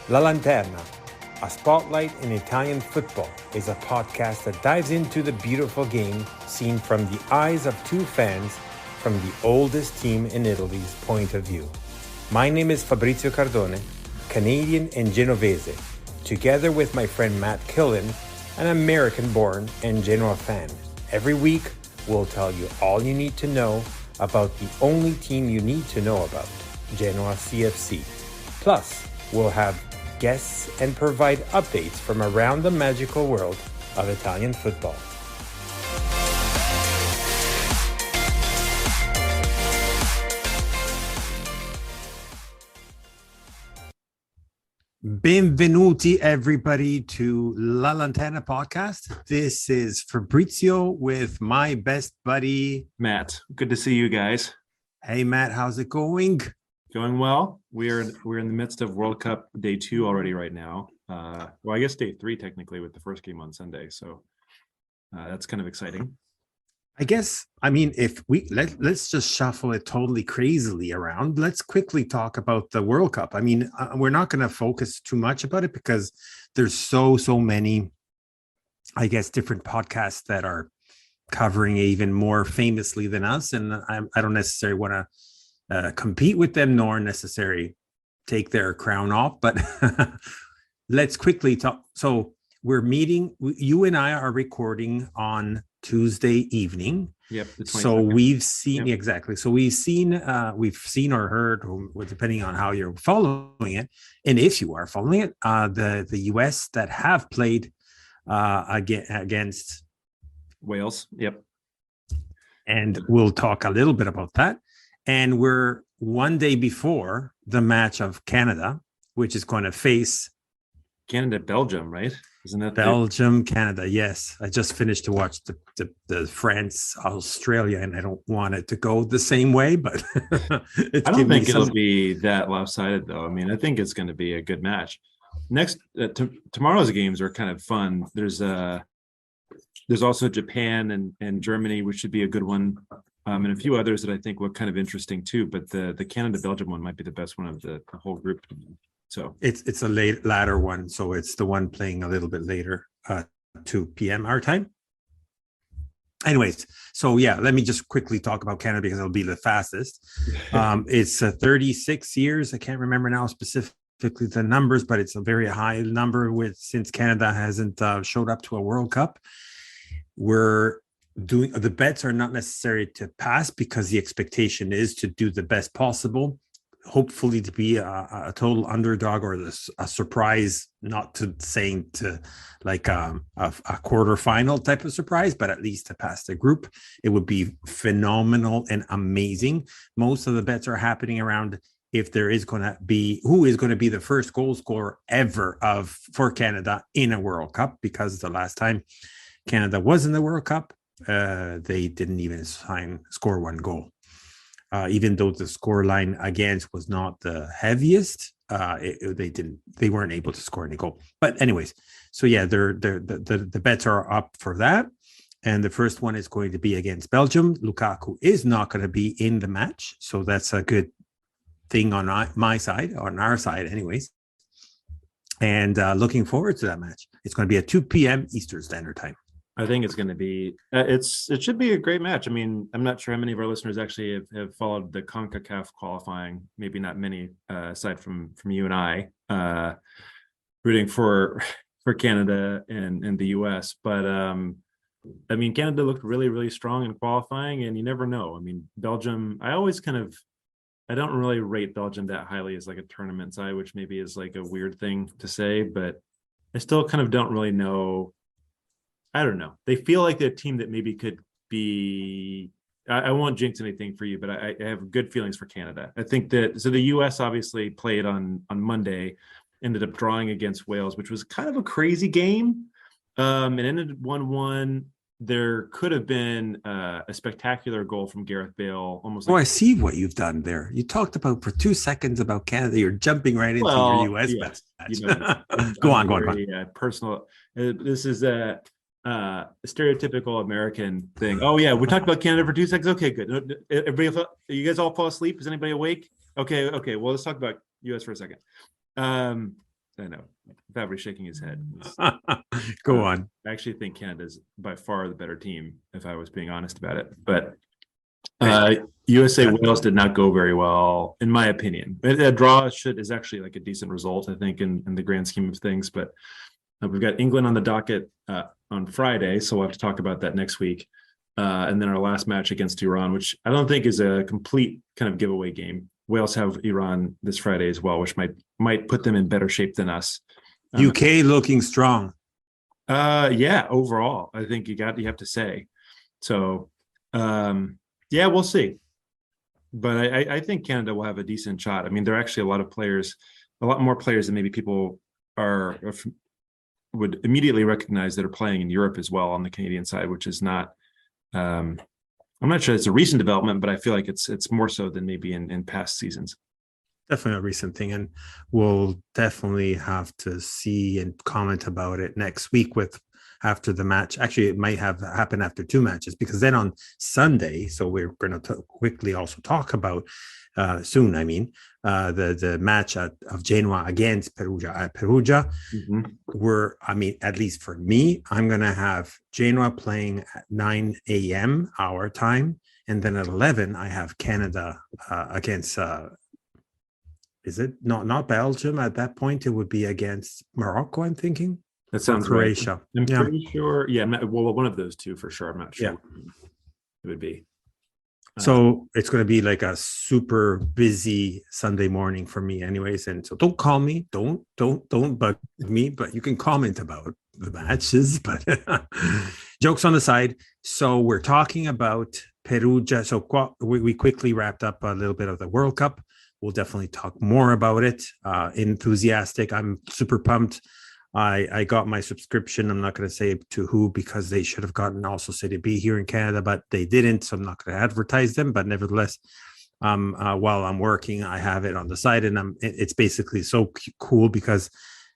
La Lanterna, a spotlight in Italian football, is a podcast that dives into the beautiful game seen from the eyes of two fans from the oldest team in Italy's point of view. My name is Fabrizio Cardone, Canadian and Genovese, together with my friend Matt Killen, an American-born and Genoa fan. Every week, we'll tell you all you need to know about the only team you need to know about, Genoa CFC. Plus, we'll have guests and provide updates from around the magical world of Italian football. Benvenuti, everybody, to La Lanterna podcast. This is Fabrizio with my best buddy, Matt. Good to see you guys. Hey, Matt, how's it going? Going well. We're in the midst of World Cup day 2 already right now. Well, I guess day 3 technically with the first game on Sunday. So that's kind of exciting. I guess, if let's just shuffle it totally crazily around. Let's quickly talk about the World Cup. We're not going to focus too much about it because there's so many, I guess, different podcasts that are covering even more famously than us. And I don't necessarily want to compete with them, nor necessarily take their crown off. But let's quickly talk. So we're meeting. You and I are recording on Tuesday evening. Yep. So we've seen exactly. So we've seen or heard, or depending on how you're following it, and if you are following it, the US that have played against Wales. Yep. And we'll talk a little bit about that. And we're one day before the match of Canada, which is going to face Belgium, right? Isn't that Belgium, Canada? Yes, I just finished to watch the France Australia, and I don't want it to go the same way, but I don't think it'll be that lopsided, though. I think it's going to be a good match. Next, tomorrow's games are kind of fun. There's also Japan and Germany, which should be a good one, and a few others that I think look kind of interesting too. But the Canada Belgium one might be the best one of the whole group. So it's a later one, so it's the one playing a little bit later, 2 p.m. our time. Anyways, so yeah, let me just quickly talk about Canada because it'll be the fastest. It's 36 years. I can't remember now specifically the numbers, but it's a very high number since Canada hasn't showed up to a World Cup. We're doing the bets are not necessary to pass because the expectation is to do the best possible. Hopefully to be a total underdog or a surprise, not to saying to like a quarterfinal type of surprise, but at least to pass the group. It would be phenomenal and amazing. Most of the bets are happening around if there is going to be who is going to be the first goal scorer ever for Canada in a World Cup, because the last time Canada was in the World Cup, they didn't even score one goal. Even though the score line against was not the heaviest, they weren't able to score any goal. But anyways, so yeah, the bets are up for that, and the first one is going to be against Belgium. Lukaku is not going to be in the match, so that's a good thing on my side, on our side, anyways. And looking forward to that match. It's going to be at 2 p.m. Eastern Standard Time. I think it's going to be it should be a great match. I'm not sure how many of our listeners actually have followed the CONCACAF qualifying. Maybe not many, aside from you and I, rooting for Canada and the US. But Canada looked really, really strong in qualifying, and you never know. Belgium, I don't really rate Belgium that highly as like a tournament side, which maybe is like a weird thing to say, but I still kind of don't really know. I don't know. They feel like they're a team that maybe could be. I won't jinx anything for you, but I have good feelings for Canada. I think that the U.S. obviously played on Monday, ended up drawing against Wales, which was kind of a crazy game. It ended 1-1. There could have been a spectacular goal from Gareth Bale. I see what you've done there. You talked about for 2 seconds about Canada. You're jumping right into your U.S. match. Go on. Personal. This is a stereotypical American thing. Oh yeah, we talked about Canada for 2 seconds. Okay, good. Everybody, you guys all fall asleep? Is anybody awake? Okay. Well, let's talk about U.S. for a second. I know Fabry shaking his head. Go on. I actually think Canada's by far the better team, if I was being honest about it. But USA Wales did not go very well, in my opinion. A draw is actually like a decent result, I think, in the grand scheme of things. But we've got England on the docket on Friday, so we'll have to talk about that next week. And then our last match against Iran, which I don't think is a complete kind of giveaway game. Wales have Iran this Friday as well, which might put them in better shape than us. UK looking strong. Yeah, overall, I think you have to say. So, yeah, we'll see. But I think Canada will have a decent shot. I mean, there are actually a lot more players than maybe people would immediately recognize that are playing in Europe as well on the Canadian side, which is not. I'm not sure it's a recent development, but I feel like it's more so than maybe in past seasons. Definitely a recent thing, and we'll definitely have to see and comment about it next week after the match. Actually, it might have happened after two matches, because then on Sunday, so we're going to quickly also talk about soon. I mean, the match of Genoa against Perugia at Perugia. At least for me, I'm going to have Genoa playing at 9 a.m. our time, and then at 11 I have Canada against. Is it not Belgium at that point? It would be against Morocco, I'm thinking. That sounds Croatia. Right. I'm pretty sure. Yeah, well, one of those two for sure. I'm not sure it would be. So it's going to be like a super busy Sunday morning for me anyways. And so don't call me. Don't bug me, but you can comment about the matches. But jokes on the side. So we're talking about Perugia. So we quickly wrapped up a little bit of the World Cup. We'll definitely talk more about it. Enthusiastic. I'm super pumped. I got my subscription. I'm not going to say to who, because they should have gotten also City B here in Canada, but they didn't. So I'm not going to advertise them. But nevertheless, while I'm working, I have it on the side, and it's basically so cool because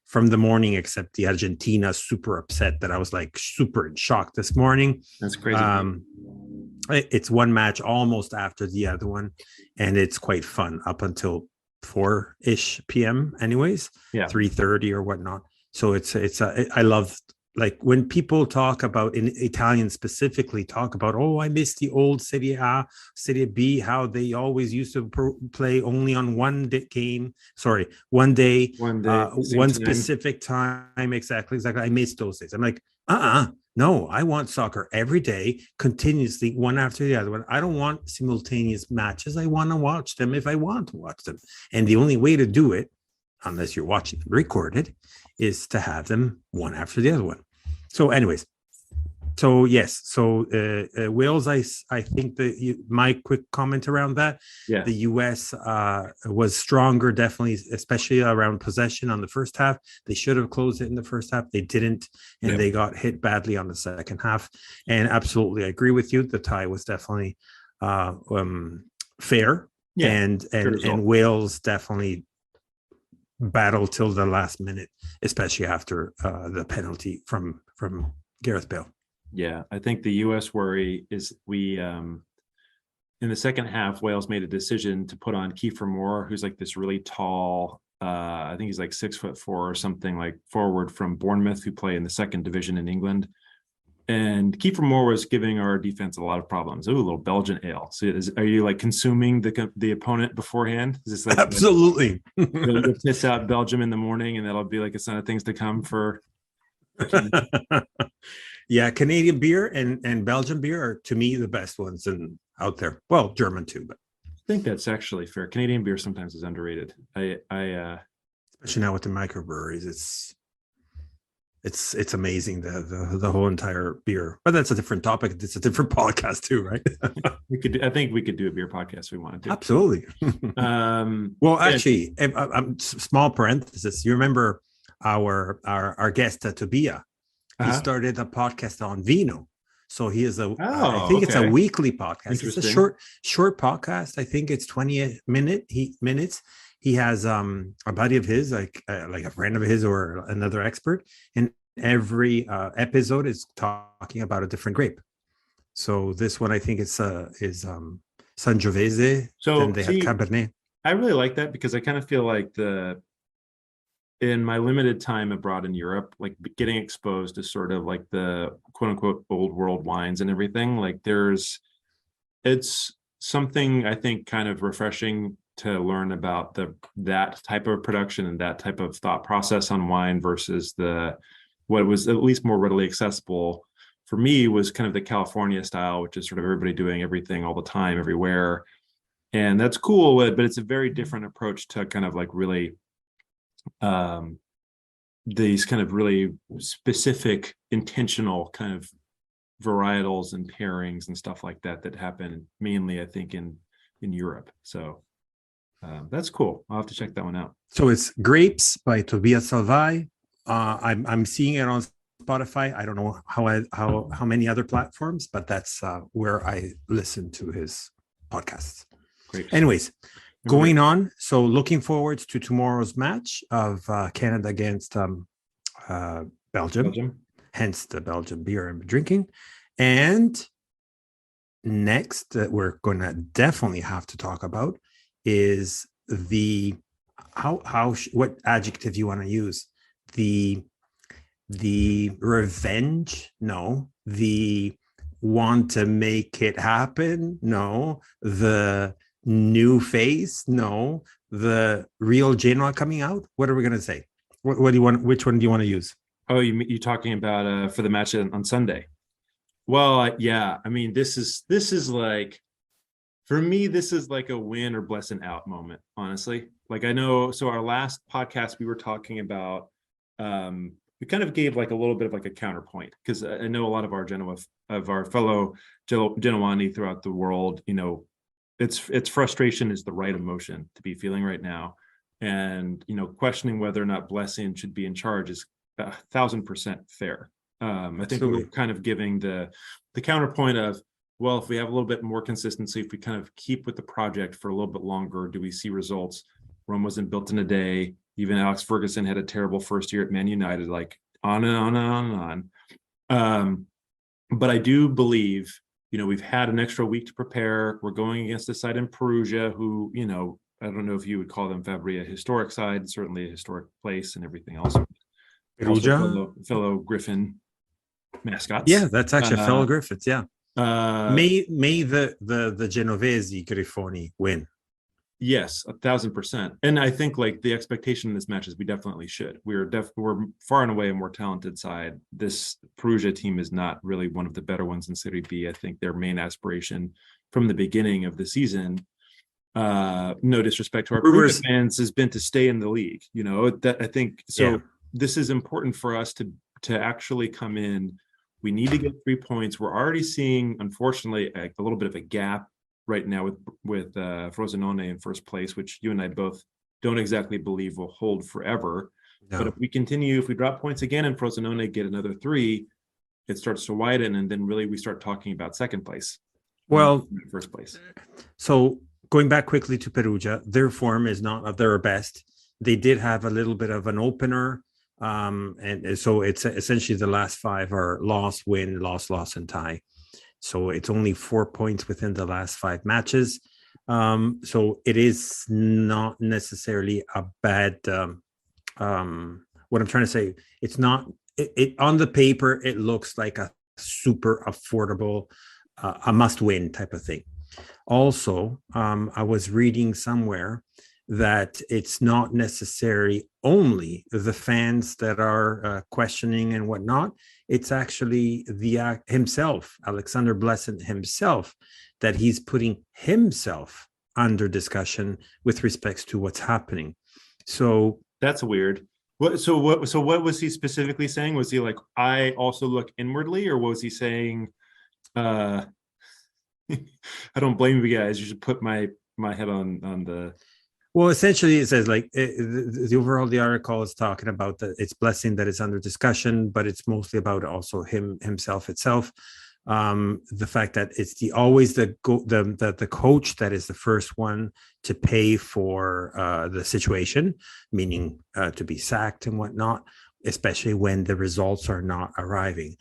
from the morning, except the Argentina, super upset that I was like super in shock this morning. That's crazy. It's one match almost after the other one, and it's quite fun up until 4-ish p.m. anyways, 3:30 or whatnot. So I love, like, when people talk about, in Italian specifically, talk about, oh, I miss the old Serie A, Serie B, how they always used to play only on one day, one specific time. Exactly. I miss those days. I'm like, no, I want soccer every day, continuously, one after the other one. I don't want simultaneous matches. I want to watch them if I want to watch them. And the only way to do it, unless you're watching them recorded, is to have them one after the other one. So anyways, so yes, so Wales, I think my quick comment around that, the US was stronger, definitely, especially around possession on the first half. They should have closed it in the first half. They didn't, and they got hit badly on the second half. And absolutely, I agree with you. The tie was definitely fair, and Wales definitely battled till the last minute, especially after the penalty from Gareth Bale. Yeah, I think the US worry is in the second half, Wales made a decision to put on Kiefer Moore, who's like this really tall, I think he's like 6'4" or something, like forward from Bournemouth, who play in the second division in England. And Kiefer Moore was giving our defense a lot of problems. Ooh, a little Belgian ale. So are you like consuming the opponent beforehand? Is this like absolutely you'll piss out Belgium in the morning, and that'll be like a sign of things to come for? Yeah, Canadian beer and Belgian beer are, to me, the best ones out there. Well, German too, but I think that's actually fair. Canadian beer sometimes is underrated. Especially now with the microbreweries, it's amazing, the whole entire beer. But that's a different topic. It's a different podcast too, right? I think we could do a beer podcast if we wanted to. Absolutely. Well, actually, small parenthesis. You remember our guest Tobia? He started a podcast on vino. So he is I think it's a weekly podcast. It's a short podcast. I think it's 20 minutes. He has a buddy of his, like a friend of his or another expert, and every episode is talking about a different grape. So this one, I think, is Sangiovese. So then they have Cabernet. I really like that, because I kind of feel like in my limited time abroad in Europe, like getting exposed to sort of like the quote unquote old world wines and everything, like it's something I think kind of refreshing to learn about that type of production and that type of thought process on wine versus what was at least more readily accessible for me was kind of the California style, which is sort of everybody doing everything all the time, everywhere. And that's cool, but it's a very different approach to kind of like really these kind of really specific, intentional kind of varietals and pairings and stuff like that happen mainly, I think, in Europe. So that's cool. I'll have to check that one out. So it's Grapes by Tobias Salvai. I'm seeing it on Spotify. I don't know how many other platforms, but that's where I listen to his podcasts. Great. Anyways, going on. So looking forward to tomorrow's match of Canada against Belgium. Hence the Belgian beer I'm drinking. And next that we're going to definitely have to talk about is what adjective you want to use? The revenge? No. The want to make it happen? No. The new face? No. The real Genoa coming out? What are we going to say? What do you want? Which one do you want to use? Oh, you talking about for the match on Sunday? Well, yeah. I mean, this is like, for me, this is like a win or blessing out moment, honestly. Like I know, so our last podcast we were talking about, we kind of gave like a little bit of like a counterpoint, because I know a lot of our fellow Genoani throughout the world, you know, it's frustration is the right emotion to be feeling right now. And, you know, questioning whether or not blessing should be in charge is 1,000% fair. I think we're kind of giving the counterpoint of, well, if we have a little bit more consistency, if we kind of keep with the project for a little bit longer, do we see results? Rome wasn't built in a day. Even Alex Ferguson had a terrible first year at Man United, like on and on and on and on. But I do believe, you know, we've had an extra week to prepare. We're going against a side in Perugia who, you know, I don't know if you would call them, Fabry, a historic side, certainly a historic place and everything else. Perugia? Fellow Griffin mascots. Yeah, that's actually a fellow Griffins, yeah. May the Genovesi Grifoni win. Yes, 1,000%. And I think like the expectation in this match is we definitely should. We're far and away a more talented side. This Perugia team is not really one of the better ones in Serie B. I think their main aspiration from the beginning of the season, no disrespect to our Perugia fans, has been to stay in the league. You know, that I think so. Yeah. This is important for us to actually come in. We need to get 3 points. We're already seeing, unfortunately, a little bit of a gap right now with Frosinone in first place, which you and I both don't exactly believe will hold forever. No. But if we drop points again and Frosinone get another 3, it starts to widen, and then really we start talking about second place. Well, first place. So going back quickly to Perugia, their form is not at their best. They did have a little bit of an opener. And so it's essentially the last 5 are loss, win, loss, and tie. So it's only 4 points within the last 5 matches. So it is not necessarily a bad, what I'm trying to say, it's not, it on the paper, it looks like a super affordable, a must win type of thing. Also, I was reading somewhere that it's not necessarily only the fans that are questioning and whatnot. It's actually himself, Alexander Blessin himself, that he's putting himself under discussion with respects to what's happening. So that's weird. So what was he specifically saying? Was he like, I also look inwardly, or was he saying, I don't blame you guys, you should put my head on the... Well, essentially, it says like the article is talking about that it's Blessing that is under discussion, but it's mostly about also himself itself. The fact that it's always the coach that is the first one to pay for the situation, meaning to be sacked and whatnot, especially when the results are not arriving.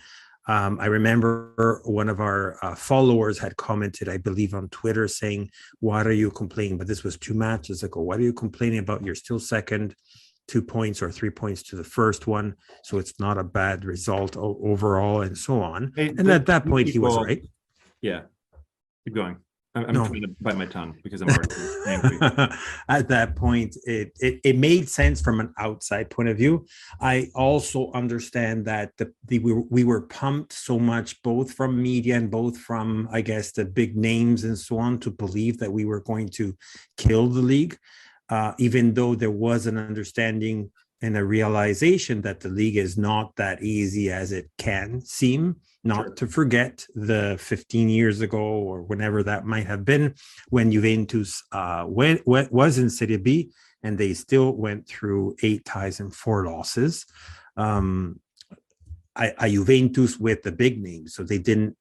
I remember one of our followers had commented, I believe on Twitter, saying, "What are you complaining?" But this was 2 matches ago. What are you complaining about? You're still second. 2 points or 3 points to the first one. So it's not a bad result overall and so on. Hey, And at that point, he was right. Yeah. Keep going. I'm No. trying to bite my tongue because I'm already angry. At that point, it made sense from an outside point of view. I also understand that we were pumped so much, both from media and both from, I guess, the big names and so on, to believe that we were going to kill the league, even though there was an understanding and a realization that the league is not that easy as it can seem. Not Sure. to forget the 15 years ago or whenever that might have been, when Juventus was in Serie B and they still went through 8 ties and 4 losses. A Juventus with the big names, so they didn't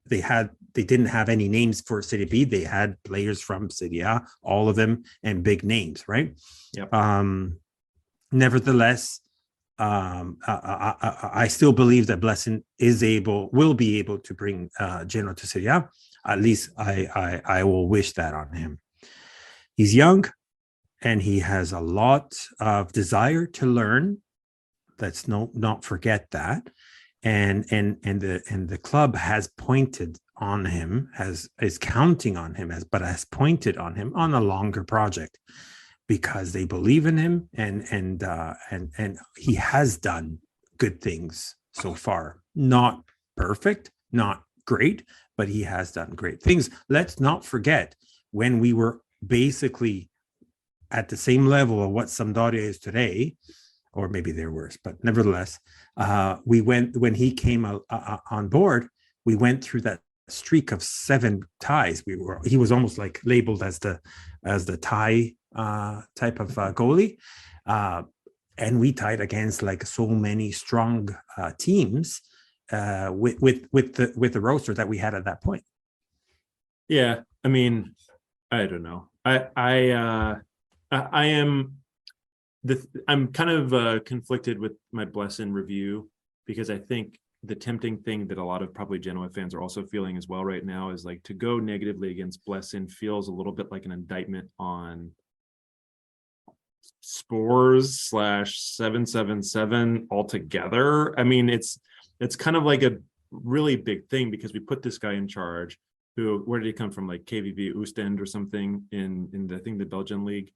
have any names for Serie B. They had players from Serie A, all of them, and big names, right? Yep. Nevertheless, I still believe that Blessing will be able to bring Genoa to Serie A. At least I will wish that on him. He's young and he has a lot of desire to learn. Let's not forget that. And the club has pointed on him, is counting on him, but has pointed on him on a longer project, because they believe in him, and he has done good things so far. Not perfect, not great, but he has done great things. Let's not forget, when we were basically at the same level of what Sampdoria is today, or maybe they're worse, but nevertheless, when he came on board, we went through that streak of 7 ties. He was almost like labeled as the tie type of goalie, and we tied against like so many strong teams with the roster that we had at that point. Yeah, I mean, I don't know. I'm kind of conflicted with my Blessin review, because I think the tempting thing that a lot of probably Genoa fans are also feeling as well right now is like, to go negatively against Blessin feels a little bit like an indictment on Spurs /777 altogether. I mean, it's kind of like a really big thing, because we put this guy in charge where did he come from? Like KVB Oostend or something in the, I think, the Belgian league.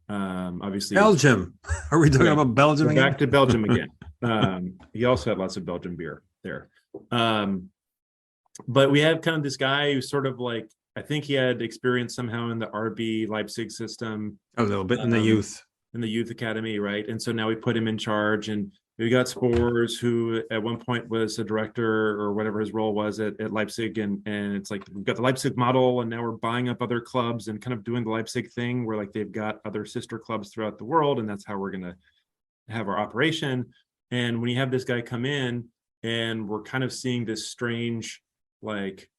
Obviously Belgium. Are we talking about Belgium again? Back to Belgium again. He also had lots of Belgian beer there. But we have kind of this guy who's sort of like, I think he had experience somehow in the RB Leipzig system. A little bit in the youth. In the youth academy, right? And so now we put him in charge, and we got Spores, who at one point was a director or whatever his role was at Leipzig, and it's like we've got the Leipzig model, and now we're buying up other clubs and kind of doing the Leipzig thing, where like they've got other sister clubs throughout the world, and that's how we're gonna have our operation. And when you have this guy come in, and we're kind of seeing this strange, like,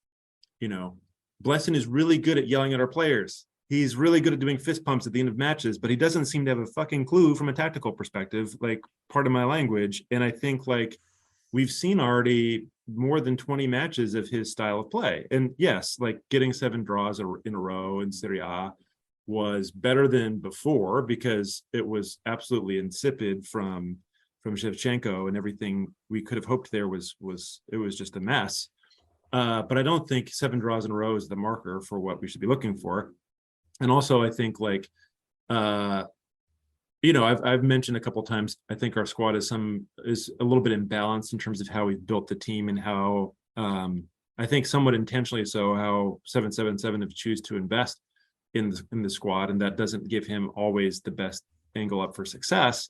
Blessin is really good at yelling at our players. He's really good at doing fist pumps at the end of matches, but he doesn't seem to have a fucking clue from a tactical perspective, like, part of my language. And I think like we've seen already more than 20 matches of his style of play. And yes, like getting 7 draws in a row in Serie A was better than before, because it was absolutely insipid from Shevchenko, and everything we could have hoped there was just a mess. But I don't think 7 draws in a row is the marker for what we should be looking for. And also, I think like, I've mentioned a couple of times, I think our squad is a little bit imbalanced in terms of how we've built the team, and how I think somewhat intentionally so how 777 have choose to invest in the squad, and that doesn't give him always the best angle up for success.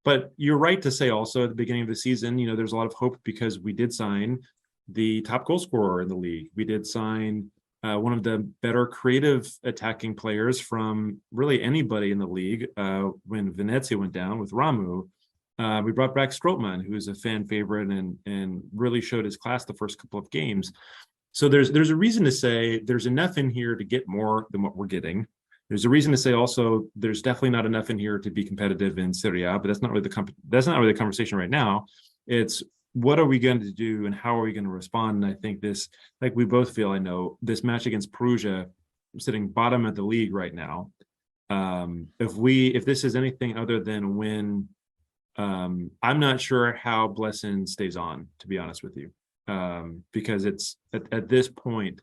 But you're right to say also at the beginning of the season, there's a lot of hope, because we did sign the top goal scorer in the league. We did sign one of the better creative attacking players from really anybody in the league. When Venezia went down with Ramu, we brought back Strootman, who's a fan favorite and really showed his class the first couple of games. So there's a reason to say there's enough in here to get more than what we're getting. There's a reason to say also there's definitely not enough in here to be competitive in Serie A, but that's not really the conversation right now. It's what are we going to do and how are we going to respond? And I think this, like we both feel, I know, this match against Perugia, sitting bottom of the league right now, If this is anything other than a win, I'm not sure how Blessin stays on, to be honest with you, because it's at this point,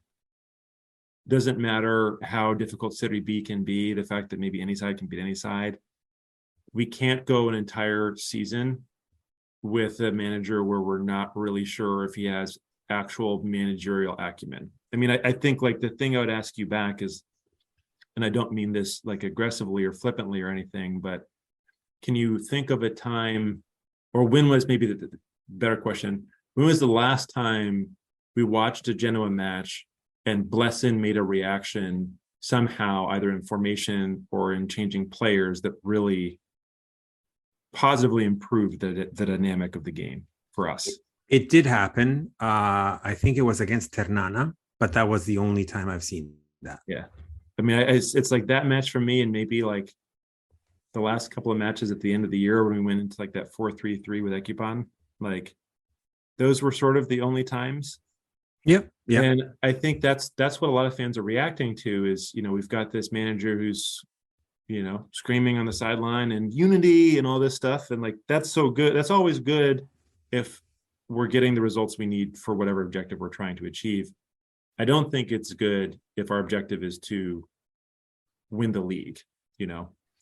doesn't matter how difficult Serie B can be, the fact that maybe any side can beat any side. We can't go an entire season with a manager where we're not really sure if he has actual managerial acumen. I mean, I think like the thing I would ask you back is, and I don't mean this like aggressively or flippantly or anything, but can you think of a time, or when was maybe the better question, when was the last time we watched a Genoa match and Blessin made a reaction somehow, either in formation or in changing players, that really positively improved the dynamic of the game for us? It did happen. I think it was against Ternana, but that was the only time I've seen that. Yeah. I mean, it's like that match for me, and maybe like the last couple of matches at the end of the year when we went into like that 4-3-3 with Equipan, like those were sort of the only times. Yep. Yeah. And I think that's what a lot of fans are reacting to is, we've got this manager who's, screaming on the sideline and unity and all this stuff. And like, that's so good. That's always good if we're getting the results we need for whatever objective we're trying to achieve. I don't think it's good if our objective is to win the league.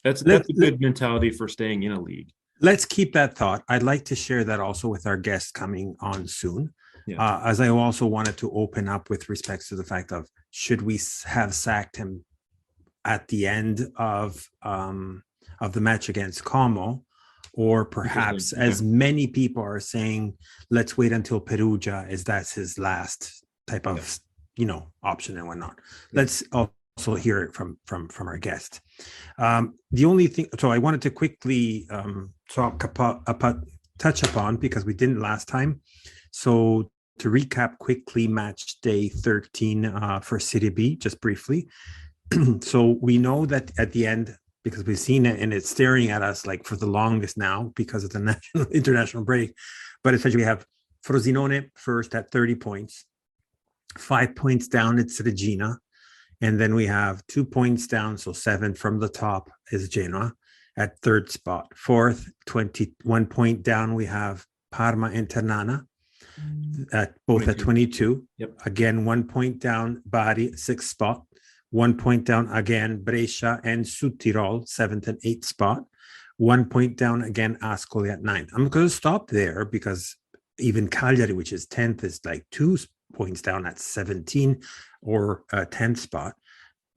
That's a good mentality for staying in a league. Let's keep that thought. I'd like to share that also with our guest coming on soon. Yeah. As I also wanted to open up with respect to the fact of, should we have sacked him at the end of the match against Como, or perhaps, as many people are saying, let's wait until Perugia, as that's his last type of option and whatnot. Let's also hear it from our guest. The only thing, so I wanted to quickly touch upon, because we didn't last time. So to recap quickly, match day 13 for Serie B, just briefly. So we know that at the end, because we've seen it and it's staring at us like for the longest now because of the international break, but essentially we have Frosinone first at 30 points, 5 points down, it's Regina. And then we have 2 points down, so 7 from the top is Genoa at third spot. Fourth, 21 point down, we have Parma and Ternana at both 22. At 22. Yep. Again, 1 point down, Bari, sixth spot. 1 point down again, Brescia and Südtirol, 7th and 8th spot. 1 point down again, Ascoli at 9th. I'm going to stop there because even Cagliari, which is 10th, is like 2 points down at 17 or 10th spot.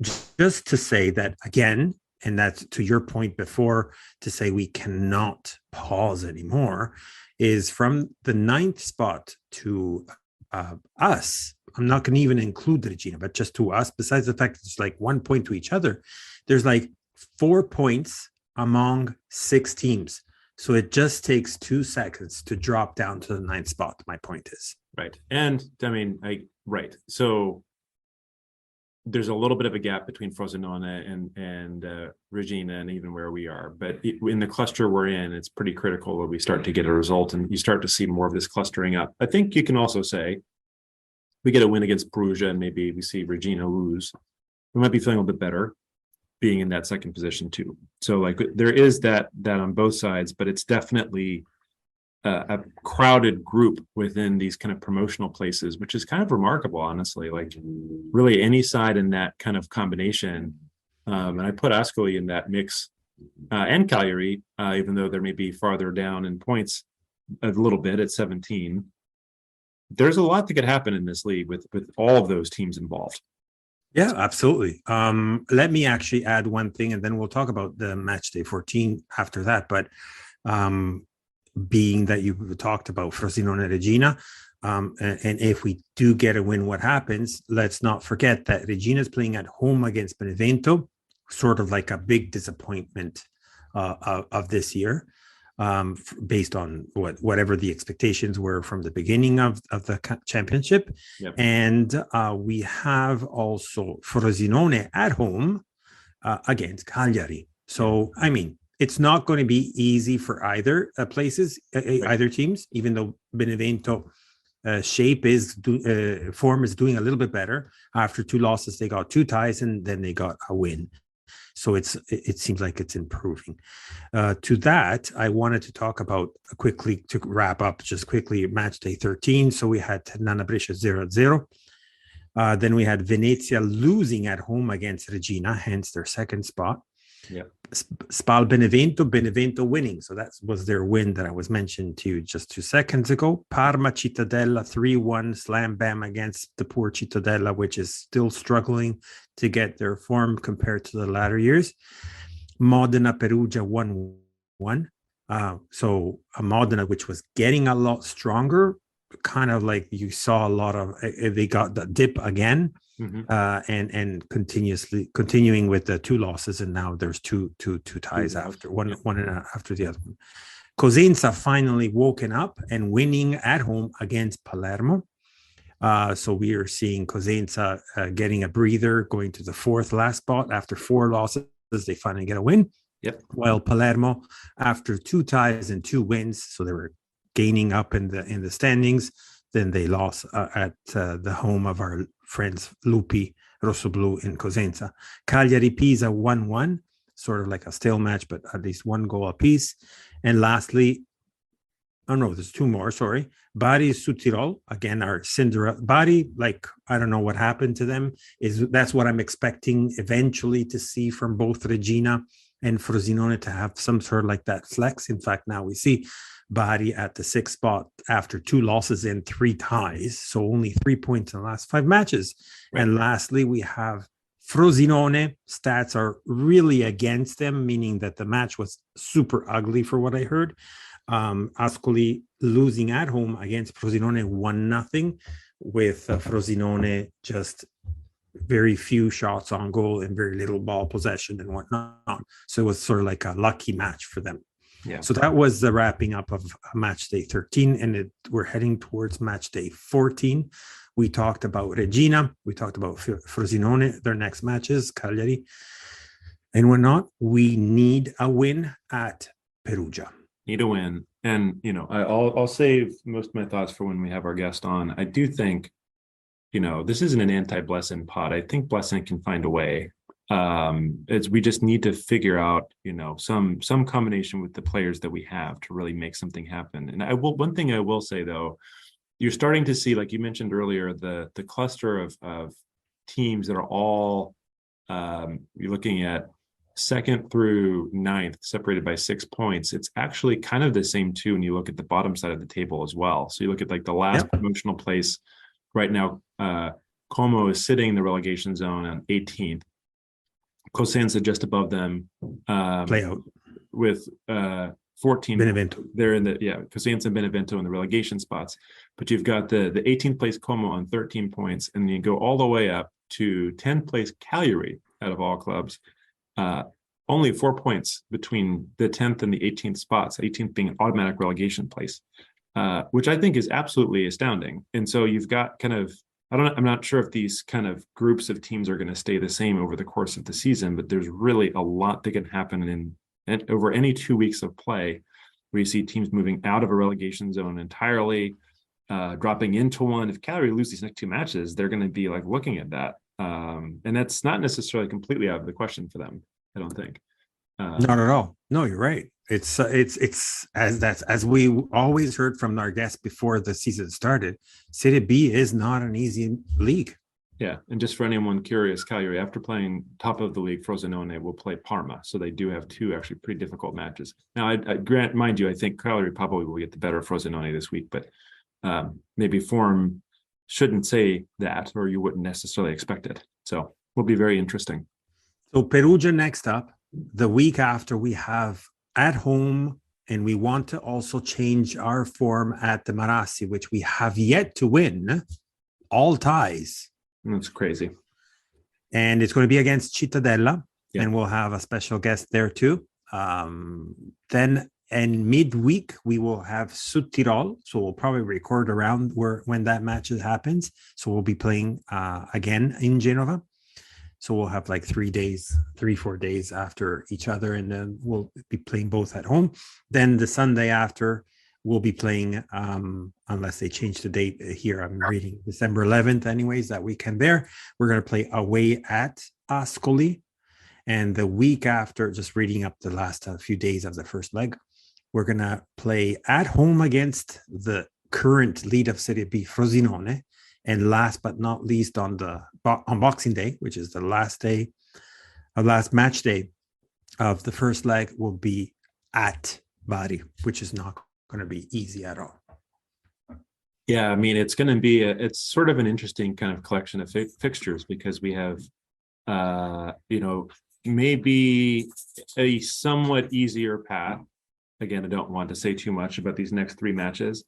Just to say that again, and that's to your point before, to say we cannot pause anymore, is from the 9th spot to us. I'm not going to even include the Regina, but just to us, besides the fact that it's like 1 point to each other, there's like 4 points among 6 teams. So it just takes 2 seconds to drop down to the 9th spot. My point is. Right. And I mean, right. So there's a little bit of a gap between Frosinone and Regina, and even where we are. But in the cluster we're in, it's pretty critical that we start to get a result and you start to see more of this clustering up. I think you can also say we get a win against Perugia and maybe we see Regina lose. We might be feeling a little bit better being in that second position too. So like there is that on both sides, but it's definitely a crowded group within these kind of promotional places, which is kind of remarkable, honestly. Like really any side in that kind of combination. And I put Ascoli in that mix and Cagliari, even though they may be farther down in points a little bit at 17. There's a lot that could happen in this league with all of those teams involved. Yeah, absolutely. Let me actually add one thing, and then we'll talk about the match day 14 after that. But being that you talked about Frosinone and Regina, and if we do get a win, what happens? Let's not forget that Regina is playing at home against Benevento, sort of like a big disappointment of this year, based on whatever the expectations were from the beginning of the championship. Yep. And we have also Frosinone at home against Cagliari. So, I mean, it's not going to be easy for either either teams, even though Benevento form is doing a little bit better. After 2 losses, they got 2 ties and then they got a win. So it seems like it's improving. To that, I wanted to talk about quickly, to wrap up just quickly, match day 13. So we had Nana Brescia 0-0. Then we had Venezia losing at home against Regina, hence their second spot. Yeah. Spal Benevento winning. So that was their win that I was mentioning to you just 2 seconds ago. Parma Cittadella 3-1 slam bam against the poor Cittadella, which is still struggling to get their form compared to the latter years. Modena Perugia 1-1. So a Modena which was getting a lot stronger, kind of like you saw a lot of, they got the dip again. And continuing with the 2 losses, and now there's two ties after one after the other one. Cosenza finally woken up and winning at home against Palermo. So we are seeing Cosenza getting a breather, going to the 4th last spot after 4 losses. They finally get a win. Yep. While Palermo, after 2 ties and 2 wins, so they were gaining up in the standings. Then they lost at the home of our friends Lupi Rossoblu in Cosenza. Cagliari Pisa 1-1, sort of like a stale match, but at least 1 goal apiece. And lastly, oh no, there's 2 more. Sorry, Bari Südtirol, again our Cinderella. Bari, like I don't know what happened to them. That's what I'm expecting eventually to see from both Regina and Frosinone, to have some sort of like that flex. In fact, now we see Bari at the 6th spot after 2 losses and 3 ties, so only 3 points in the last 5 matches. Right. And lastly, we have Frosinone. Stats are really against them, meaning that the match was super ugly for what I heard. Ascoli losing at home against Frosinone 1-0, with Frosinone just very few shots on goal and very little ball possession and whatnot. So it was sort of like a lucky match for them. Yeah. So that was the wrapping up of match day 13, and we're heading towards match day 14. We talked about Regina, we talked about Frosinone, their next matches, Cagliari, and whatnot. We need a win at Perugia. Need a win, and I'll save most of my thoughts for when we have our guest on. I do think, this isn't an anti-Blessin pod. I think Blessin can find a way. We just need to figure out some combination with the players that we have to really make something happen. And one thing I will say though, you're starting to see, like you mentioned earlier, the cluster of teams that are all you're looking at 2nd through 9th separated by 6 points. It's actually kind of the same too when you look at the bottom side of the table as well. So you look at like the last promotional place right now. Como is sitting in the relegation zone on 18th. Cosenza just above them, play out with 14. Benevento. They're in Cosenza and Benevento in the relegation spots. But you've got the 18th place Como on 13 points, and you go all the way up to 10th place Cagliari out of all clubs. Only 4 points between the 10th and the 18th spots, 18th being an automatic relegation place, which I think is absolutely astounding. And so you've got kind of, I'm not sure if these kind of groups of teams are going to stay the same over the course of the season, but there's really a lot that can happen over any 2 weeks of play, where you see teams moving out of a relegation zone entirely, dropping into one. If Cagliari lose these next 2 matches, they're going to be like looking at that. And that's not necessarily completely out of the question for them, I don't think. Not at all. No, you're right. It's as we always heard from our guests before the season started, Serie B is not an easy league. Yeah, and just for anyone curious, Cagliari, after playing top of the league, Frosinone will play Parma, so they do have 2 actually pretty difficult matches. Now, I grant, mind you, I think Cagliari probably will get the better of Frosinone this week, but maybe form shouldn't say that, or you wouldn't necessarily expect it. So will be very interesting. So Perugia next up. The week after, we have at home, and we want to also change our form at the Marassi, which we have yet to win, all ties. That's crazy. And it's going to be against Cittadella, and we'll have a special guest there too. Then in midweek, we will have Südtirol, so we'll probably record around when that match happens. So we'll be playing again in Genoa. So we'll have like 4 days after each other, and then we'll be playing both at home. Then the Sunday after, we'll be playing, unless they change the date here, I'm reading December 11th anyways, that weekend there. We're going to play away at Ascoli. And the week after, just reading up the last few days of the first leg, we're going to play at home against the current lead of Serie B, Frosinone. And last but not least, on Boxing Day, which is the last match day of the first leg, will be at Bari, which is not going to be easy at all. Yeah, I mean, it's going to be it's sort of an interesting kind of collection of fixtures, because we have, maybe a somewhat easier path. Again, I don't want to say too much about these next three matches.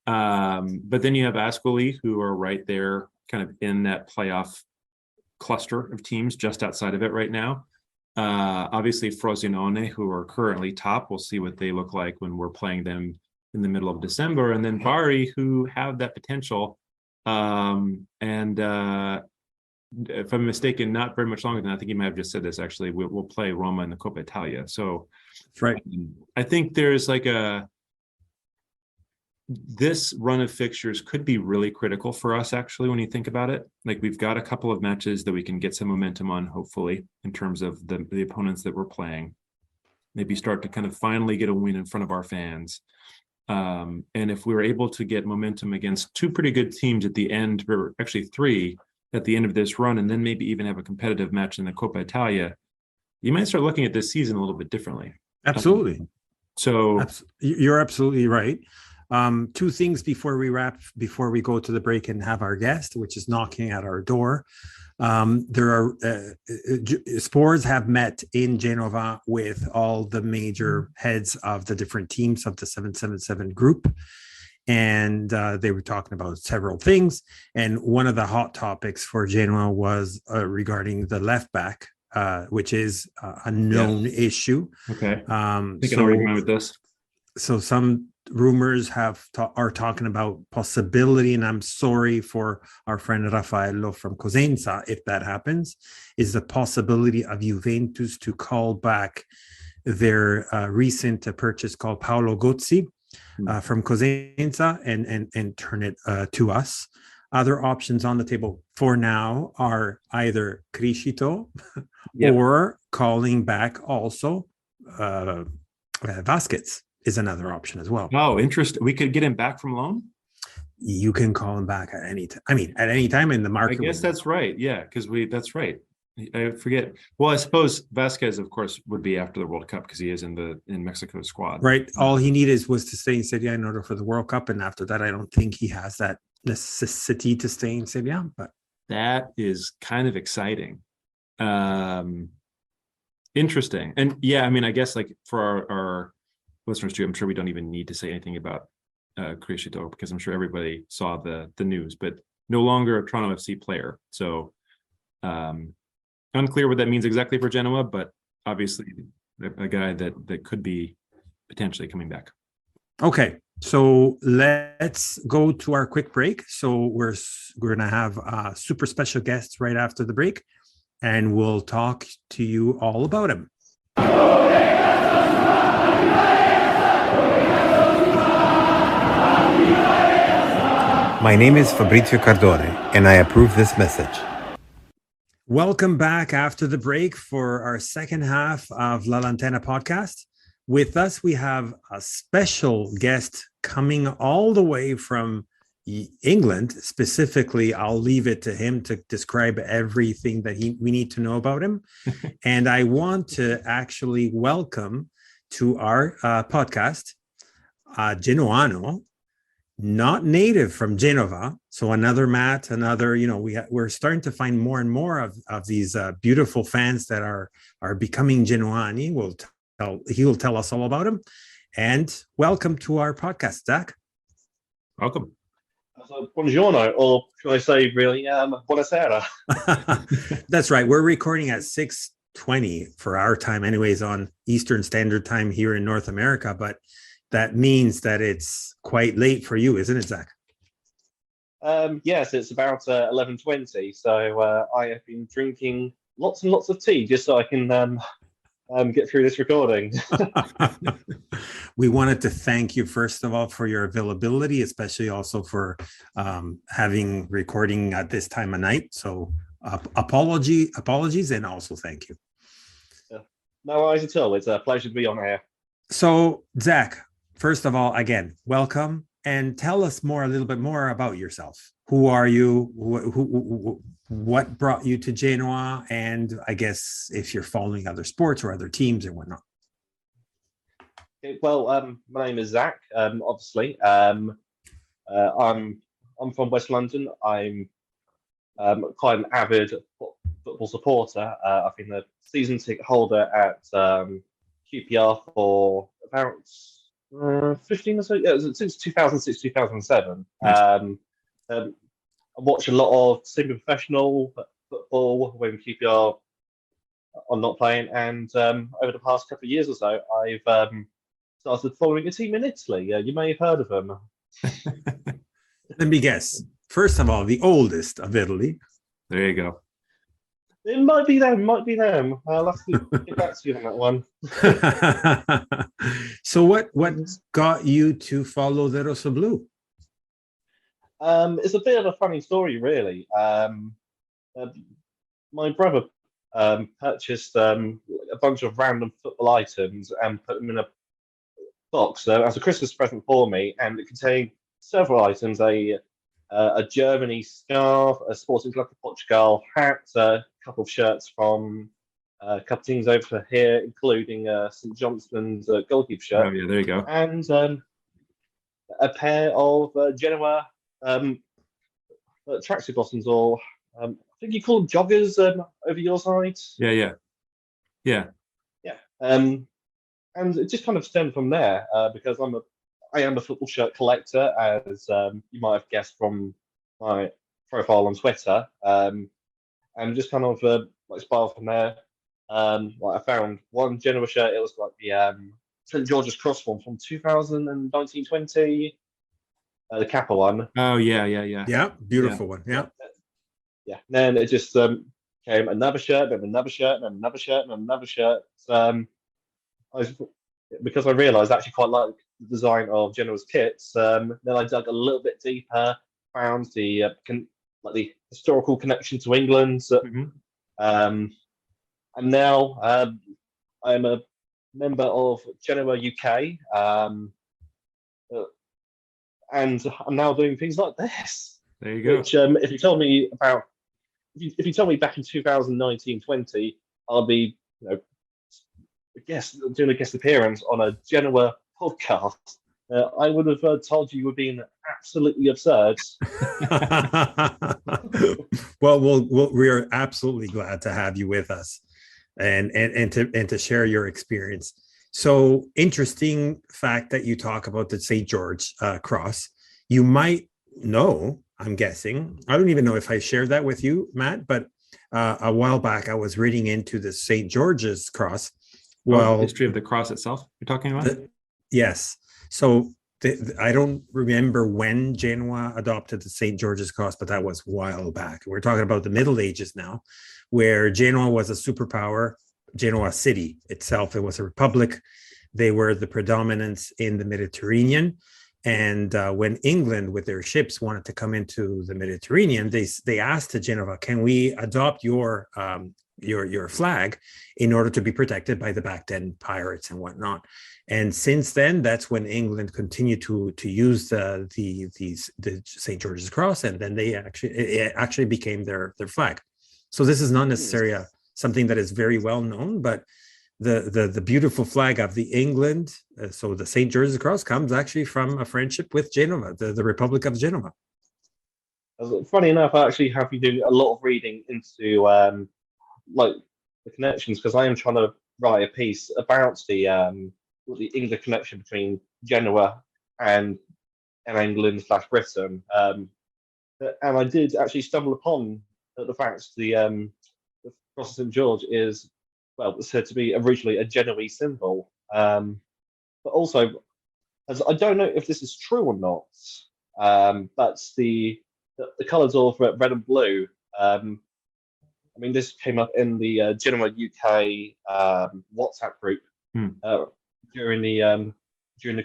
But then you have Ascoli, who are right there kind of in that playoff cluster of teams just outside of it right now. Obviously, Frosinone, who are currently top. We'll see what they look like when we're playing them in the middle of December. And then Bari, who have that potential. If I'm mistaken, not very much longer than I think you might have just said this, actually, we'll play Roma in the Coppa Italia. So that's right. I think there's like this run of fixtures could be really critical for us, actually, when you think about it. Like, we've got a couple of matches that we can get some momentum on, hopefully, in terms of the opponents that we're playing. Maybe start to kind of finally get a win in front of our fans. And if we were able to get momentum against two pretty good teams at the end, or actually three at the end of this run, and then maybe even have a competitive match in the Coppa Italia, you might start looking at this season a little bit differently. Absolutely. So you're absolutely right. Two things before we go to the break and have our guest, which is knocking at our door. There are Spurs have met in Genova with all the major heads of the different teams of the 777 group. And they were talking about several things. And one of the hot topics for Genoa was regarding the left back, which is a known issue. Okay. I think I know where you're going with this. So some rumors are talking about possibility, and I'm sorry for our friend Raffaello from Cosenza if that happens, is the possibility of Juventus to call back their recent purchase called Paolo Gozzi from Cosenza and turn it to us. Other options on the table for now are either Criscito or calling back also Vasquez is another option as well. Oh, interesting. We could get him back from loan? You can call him back at any time. I mean, at any time in the market. I guess that's right. Yeah, because that's right. I forget. Well, I suppose Vasquez, of course, would be after the World Cup because he is in Mexico squad. Right. All he needed was to stay in Serie A in order for the World Cup, and after that, I don't think he has that necessity to stay in Serie A. But that is kind of exciting. Interesting. And yeah, I mean, I guess like for our listeners too, I'm sure we don't even need to say anything about Criscito because I'm sure everybody saw the news, but no longer a Toronto FC player. So unclear what that means exactly for Genoa, but obviously a guy that could be potentially coming back. Okay, so let's go to our quick break. So we're going to have super special guests right after the break, and we'll talk to you all about him. My name is Fabrizio Cardone, and I approve this message. Welcome back after the break for our second half of La Lantena podcast. With us, we have a special guest coming all the way from England. Specifically, I'll leave it to him to describe everything that we need to know about him. And I want to actually welcome to our podcast, Genoano, not native from Genova. So another Matt, we're starting to find more and more of these beautiful fans that are becoming Genoani. He will tell us all about him. And welcome to our podcast, Zach. Welcome. So, buongiorno, or should I say really, buonasera. That's right. We're recording at 6:20 for our time anyways on Eastern Standard Time here in North America, but that means that it's quite late for you, isn't it, Zach? Yes, it's about 11:20. So I have been drinking lots and lots of tea just so I can get through this recording. We wanted to thank you, first of all, for your availability, especially also for having recording at this time of night. So apologies, and also thank you. No worries at all. It's a pleasure to be on here. So, Zach, first of all, again, welcome, and tell us a little bit more about yourself. Who are you? What brought you to Genoa? And I guess if you're following other sports or other teams or whatnot. Okay, well, my name is Zach. Obviously, I'm from West London. I'm quite an avid football supporter. I've been a season ticket holder at QPR for about 15 or so. Yeah, since 2006, 2007. Nice. I watch a lot of semi-professional football when QPR are not playing, and over the past couple of years or so, I've started following a team in Italy. You may have heard of them. Let me guess. First of all, the oldest of Italy. There you go. It might be them. Might be them. I'll have to get back to you on that one. So, what got you to follow the Rosso Blu? It's a bit of a funny story, really. My brother purchased a bunch of random football items and put them in a box as a Christmas present for me, and it contained several items: a Germany scarf, a Sporting Club of Portugal hat, a couple of shirts from a couple of teams over here, including St Johnston's goalkeeper shirt. Oh yeah, there you go. And a pair of Genoa tracksuit bottoms, or I think you call them joggers over your side. Yeah. Yeah. And it just kind of stemmed from there because I am a football shirt collector, as you might have guessed from my profile on Twitter, and just kind of like spiraled from there. Like I found one Genoa shirt. It was like the St George's Cross one from 2019-20, the Kappa one. Oh yeah. Yeah, beautiful one. Yeah. Yeah. Then it just came another shirt, then another shirt, then another shirt, and another shirt. Because I realised I actually quite like the design of Genoa's kits. Then I dug a little bit deeper, found the the historical connection to England, and now I am a member of Genoa UK, and I'm now doing things like this. There you go. Which, if you told me about, if you told me back in 2019-20, I'll be, doing a guest appearance on a Genoa podcast, I would have told you were being absolutely absurd. Well, we are absolutely glad to have you with us, and to share your experience. So, interesting fact that you talk about the St. George cross. You might know, I'm guessing. I don't even know if I shared that with you, Matt, but a while back I was reading into the St. George's cross. Well, the history of the cross itself you're talking about? Yes. So I don't remember when Genoa adopted the St. George's Cross, but that was a while back. We're talking about the Middle Ages now, where Genoa was a superpower. Genoa city itself, it was a republic. They were the predominance in the Mediterranean. And when England, with their ships, wanted to come into the Mediterranean, they asked to Genoa, "Can we adopt your flag in order to be protected by the back then pirates and whatnot?" And since then, that's when England continued to use the St. George's Cross, and then it actually became their flag. So this is not necessarily something that is very well known, but the beautiful flag of the England, so the St. George's Cross, comes actually from a friendship with Genoa, the Republic of Genoa. Funny enough, I actually have been doing a lot of reading into like the connections, because I am trying to write a piece about the English connection between Genoa and England / Britain, and I did actually stumble upon the fact the Cross of St George is, well, said to be originally a Genoese symbol, but also, as I don't know if this is true or not, but the colours of red and blue. I mean, this came up in the Genoa UK WhatsApp group during the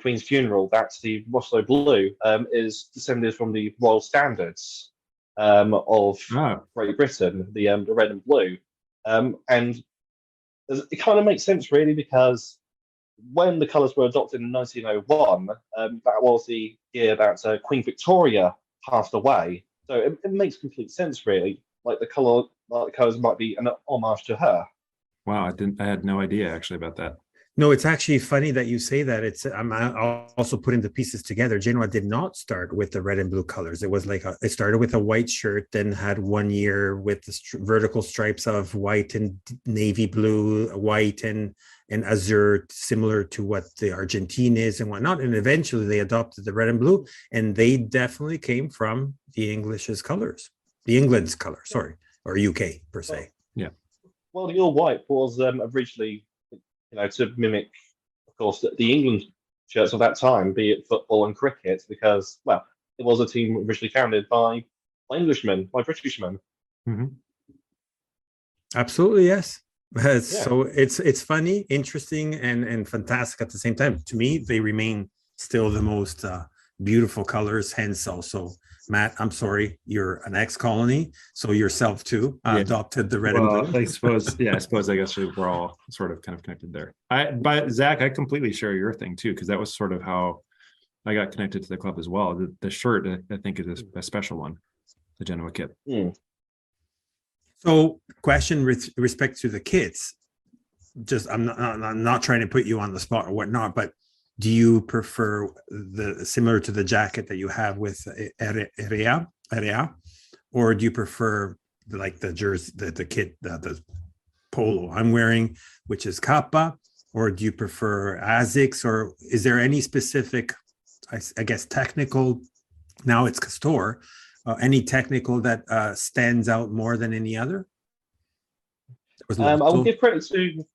Queen's funeral. That the Rosso Blue is descended from the royal standards of Great Britain, the red and blue, and it kind of makes sense really because when the colours were adopted in 1901, that was the year that Queen Victoria passed away. So it makes complete sense really. Like the colours might be an homage to her. Wow, I had no idea actually about that. No, it's actually funny that you say that. I'm also putting the pieces together. Genoa did not start with the red and blue colors. It was like it started with a white shirt, then had 1 year with the vertical stripes of white and navy blue, white and azure, similar to what the Argentine is and whatnot. And eventually they adopted the red and blue, and they definitely came from the England's color, sorry, or UK per se. Yeah. Well, the all white was originally, to mimic, of course, the England shirts of that time, be it football and cricket, because, well, it was a team originally founded by Englishmen, by Britishmen. Mm-hmm. Absolutely, yes. So it's funny, interesting, and fantastic at the same time. To me, they remain still the most beautiful colors. Hence, also, Matt, I'm sorry, you're an ex-colony, so yourself too adopted the red and blue. I suppose I guess we're all sort of kind of connected there. But Zach, I completely share your thing too, because that was sort of how I got connected to the club as well. The shirt, I think, is a special one, the Genoa kit. Mm. So, question with respect to the kits, just I'm not trying to put you on the spot or whatnot, but do you prefer the similar to the jacket that you have with Area, or do you prefer like the jersey, the kit, the polo I'm wearing, which is Kappa, or do you prefer Asics, or is there any specific, I guess, technical? Now it's Castor. Any technical that stands out more than any other? I'll give credit to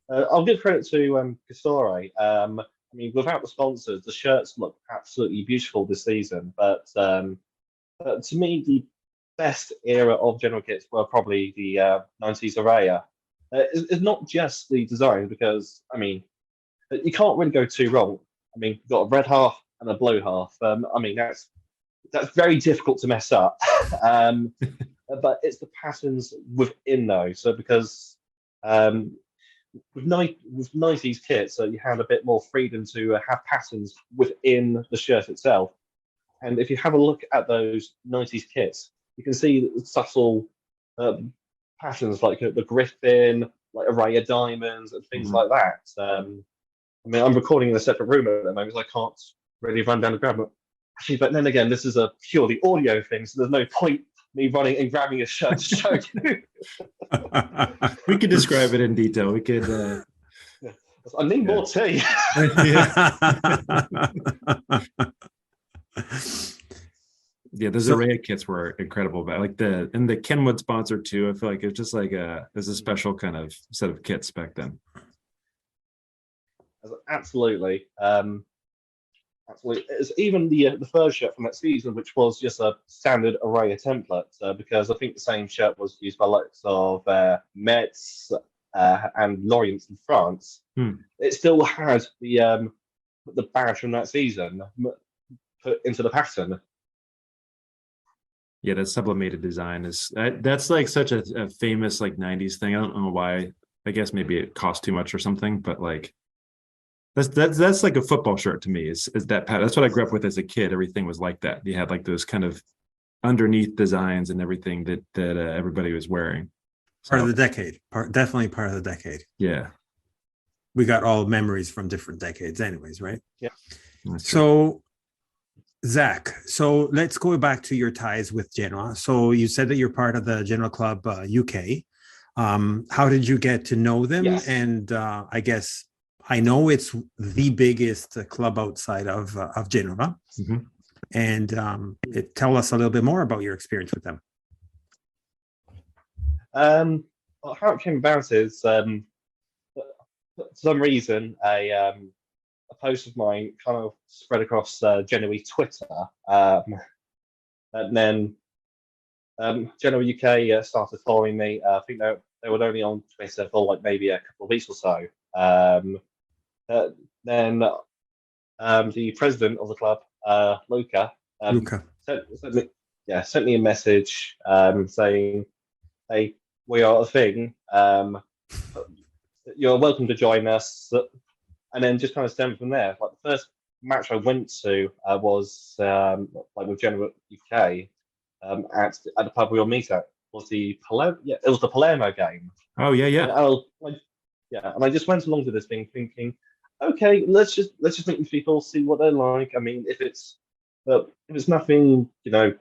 Castore. I mean, without the sponsors, the shirts look absolutely beautiful this season. But to me, the best era of Genoa kits were probably the 90s Araya. It's not just the design, because, I mean, you can't really go too wrong. I mean, you've got a red half and a blue half. I mean, that's very difficult to mess up. But it's the patterns within those. So because with 90s kits, you had a bit more freedom to have patterns within the shirt itself. And if you have a look at those 90s kits, you can see the subtle patterns like the Griffin, like Araya diamonds and things like that. I mean, I'm recording in a separate room at the moment, so I can't really run down and grab it. Actually, but then again, this is a purely audio thing, so there's no point me running and grabbing a shirt to show you. We could describe it in detail. We could. I need more tea. Yeah, those Araya kits were incredible. But like the Kenwood sponsor too, I feel like it's just like there's a special kind of set of kits back then. Absolutely. Absolutely. It's even the first shirt from that season, which was just a standard Araya template, because I think the same shirt was used by lots of Metz and Lorient in France. It still had the badge from that season put into the pattern. Yeah, that sublimated design that's like such a famous like 90s thing. I don't know why. I guess maybe it cost too much or something, but like that's like a football shirt to me. Is that pattern? That's what I grew up with as a kid. Everything was like that. You had like those kind of underneath designs and everything that everybody was wearing. Part of the decade. Definitely part of the decade. Yeah, we got all memories from different decades, anyways, right? Yeah. So, Zach, so let's go back to your ties with Genoa. So you said that you're part of the Genoa Club UK. How did you get to know them? Yes. And I guess I know it's the biggest club outside of Genoa. Mm-hmm. And tell us a little bit more about your experience with them. Well, how it came about is, for some reason, a post of mine kind of spread across Genoa Twitter, and then Genoa UK started following me. I think they were only on Twitter for like maybe a couple of weeks or so. Then the president of the club, Luca, sent me a message saying, "Hey, we are a thing. you're welcome to join us, and then just kind of stem from there. Like the first match I went to was like with Genoa UK at the pub we all meet at. Was the Palermo? Yeah, it was the Palermo game. Oh yeah, And yeah. and I just went along to this thing thinking, okay, let's just meet these people, see what they're like. I mean, if it's nothing,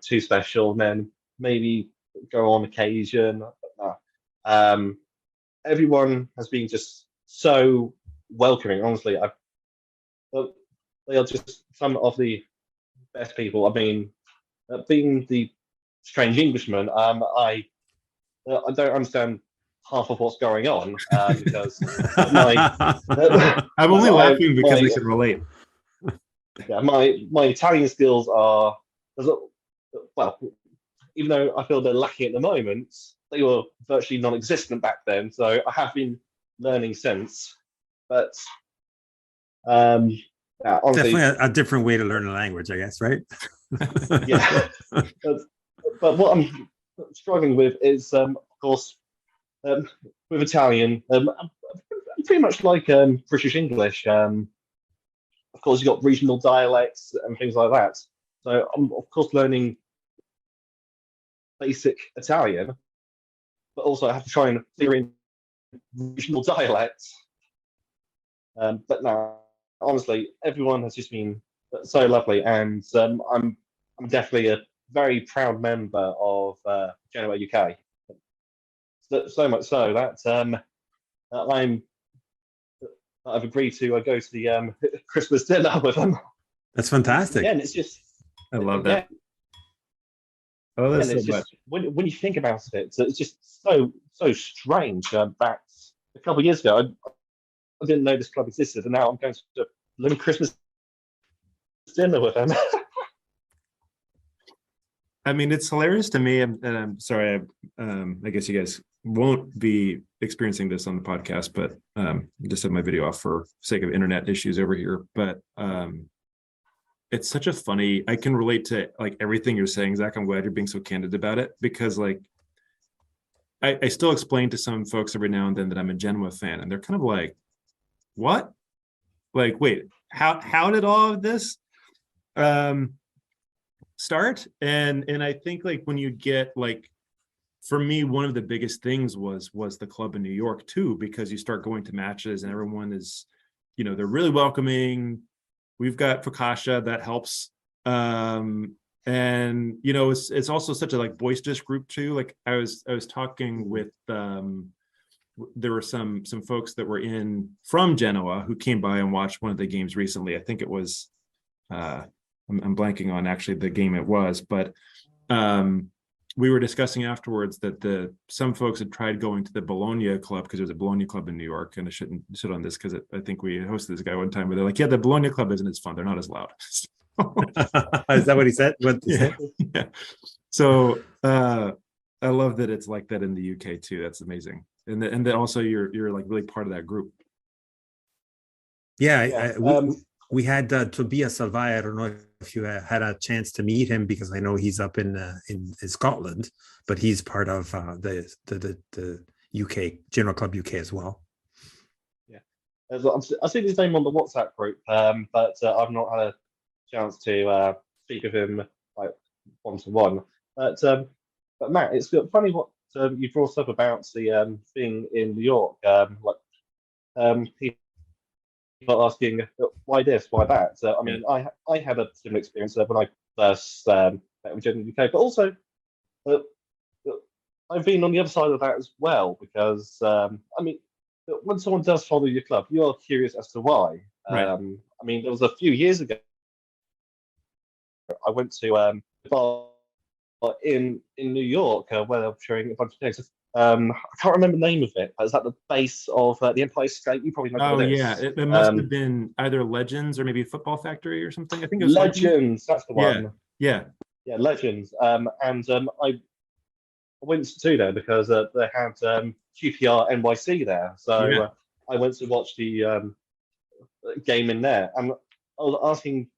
too special, then maybe go on occasion. But no. Everyone has been just so welcoming. Honestly, they are just some of the best people. I mean, being the strange Englishman, I don't understand half of what's going on because my I'm only my, laughing because my, I can relate. yeah, my Italian skills are well, even though I feel they're lacking at the moment, they were virtually non-existent back then. So I have been learning since. But yeah, honestly, Definitely a different way to learn a language, I guess, right? yeah. But what I'm struggling with is, of course, with Italian, pretty much like British English. Of course, you've got regional dialects and things like that. So I'm, of course, learning basic Italian, but also I have to try and figure in regional dialects. But no, honestly, everyone has just been so lovely, and I'm definitely a very proud member of Genoa UK. So much so that I've agreed to go to the Christmas dinner with them. That's fantastic. Yeah, and it's just I love that. Oh, and that's so it's much. just when you think about it, it's just so strange. Back a couple of years ago, I didn't know this club existed, and now I'm going to a Christmas dinner with them. I mean, it's hilarious to me, and I'm sorry. I guess you guys won't be experiencing this on the podcast, but just have my video off for sake of internet issues over here. But it's such a funny. I can relate to like everything you're saying, Zach. I'm glad you're being so candid about it because, like, I still explain to some folks every now and then that I'm a Genoa fan, and they're kind of like, "What? Like, wait, how did all of this?" Start and I think like when you get like for me one of the biggest things was the club in New York too, because you start going to matches and everyone is they're really welcoming. We've got Fakasha that helps and it's also such a like boisterous group too. Like I was talking with there were some folks that were from Genoa who came by and watched one of the games recently. I think it was I'm blanking on actually the game it was, but we were discussing afterwards that some folks had tried going to the Bologna club because there's a Bologna club in New York, and I shouldn't sit on this because I think we hosted this guy one time, but they're like, yeah, the Bologna club isn't as fun. They're not as loud. Is that what he said? Yeah. So I love that it's like that in the UK too. That's amazing, and that also you're like really part of that group. Yeah, we had Tobias Salvai. I don't know if you had a chance to meet him because I know he's up in Scotland, but he's part of the UK General Club UK as well. Yeah, I've seen his name on the WhatsApp group, but I've not had a chance to speak with him like one-to-one. But Matt, it's funny what you brought up about the thing in New York. People asking why this, why that. I mean, I had a similar experience when I first met with Gen UK, but also I've been on the other side of that as well because I mean, when someone does follow your club, you are curious as to why. Right. I mean, there was a few years ago I went to a bar in New York where they were showing a bunch of things. I can't remember the name of it. Is that the base of the Empire State? You probably know what it is. Yeah, it must have been either Legends or maybe Football Factory or something. I think it was Legends. That's the one. Yeah, Legends. And I went to there because they had QPR NYC there, so I went to watch the game in there, and I was asking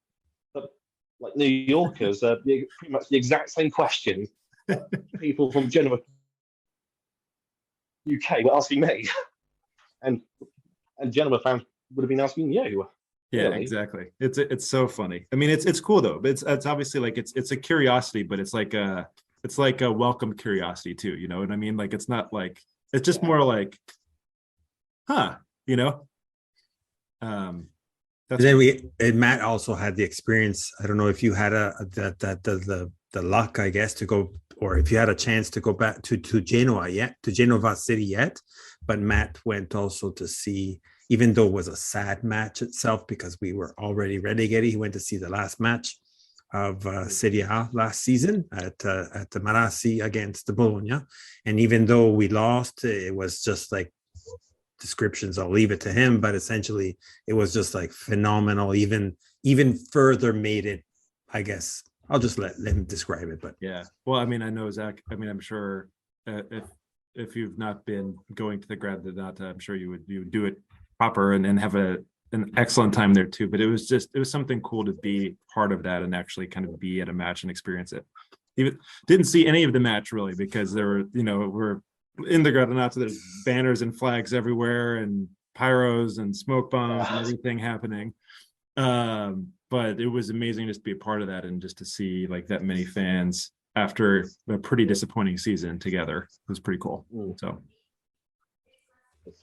like New Yorkers pretty much the exact same question people from Genoa UK were asking me. and Genoa fans would have been asking you. Yeah, Really? exactly. It's so funny. I mean, it's cool though, but it's obviously like it's a curiosity, but it's like a welcome curiosity too. You know what I mean? Like it's not like it's just more like, huh? You know. And then Matt also had the experience. I don't know if you had the luck, I guess, to go, or if you had a chance to go back to Genoa yet, to Genova City yet. But Matt went also to see, even though it was a sad match itself because we were already relegated, he went to see the last match of Serie A last season at the Marassi against the Bologna. And even though we lost, it was just like descriptions, I'll leave it to him, but essentially it was just like phenomenal. Even further made it, I guess. I'll just let him describe it. But yeah, well, I mean, I know Zach. I mean, I'm sure if you've not been going to the Gradinata, I'm sure you would do it proper and have an excellent time there too. But it was something cool to be part of that and actually kind of be at a match and experience it. Even didn't see any of the match really because there were, we're in the Gradinata, there's banners and flags everywhere and pyros and smoke bombs and everything happening. But it was amazing just to be a part of that and just to see like that many fans after a pretty disappointing season together. It was pretty cool. So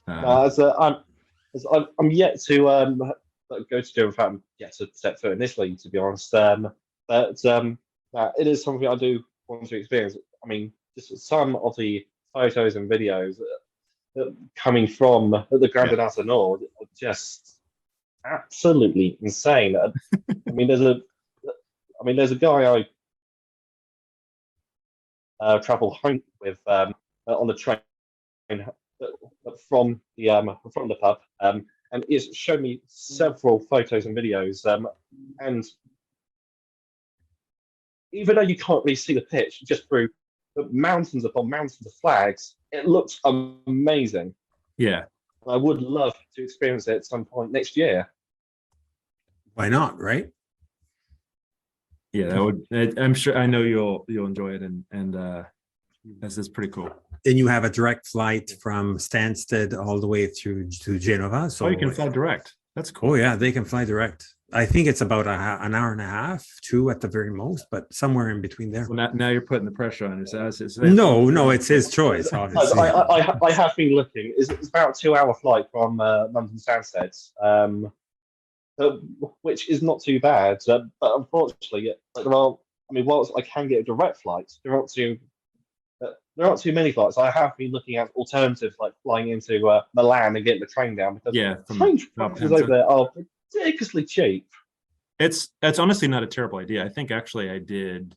I'm yet to go to Genoa. I'm yet to set foot in this league, to be honest. But it is something I do want to experience. I mean, just some of the photos and videos coming from the Gradinata Nord are just absolutely insane. I mean, there's a guy I travel home with on the train from the pub, and he's shown me several photos and videos, and even though you can't really see the pitch, just through mountains upon mountains of flags, it looks amazing. Yeah, I would love to experience it at some point next year. Why not, right? Yeah, that would. I'm sure. I know you'll enjoy it, and this is pretty cool. And you have a direct flight from Stansted all the way through to Genova. So you can fly direct. That's cool. Oh yeah, they can fly direct. I think it's about an hour and a half, 2 at the very most, but somewhere in between there. Well, now you're putting the pressure on us. No, it's his choice, obviously. I have been looking. It's about a 2-hour flight from London Stansted, which is not too bad. But unfortunately, whilst I can get a direct flight, there aren't too many flights. I have been looking at alternatives like flying into Milan and getting the train down because train prices over there are ridiculously cheap. It's honestly not a terrible idea. I think actually I did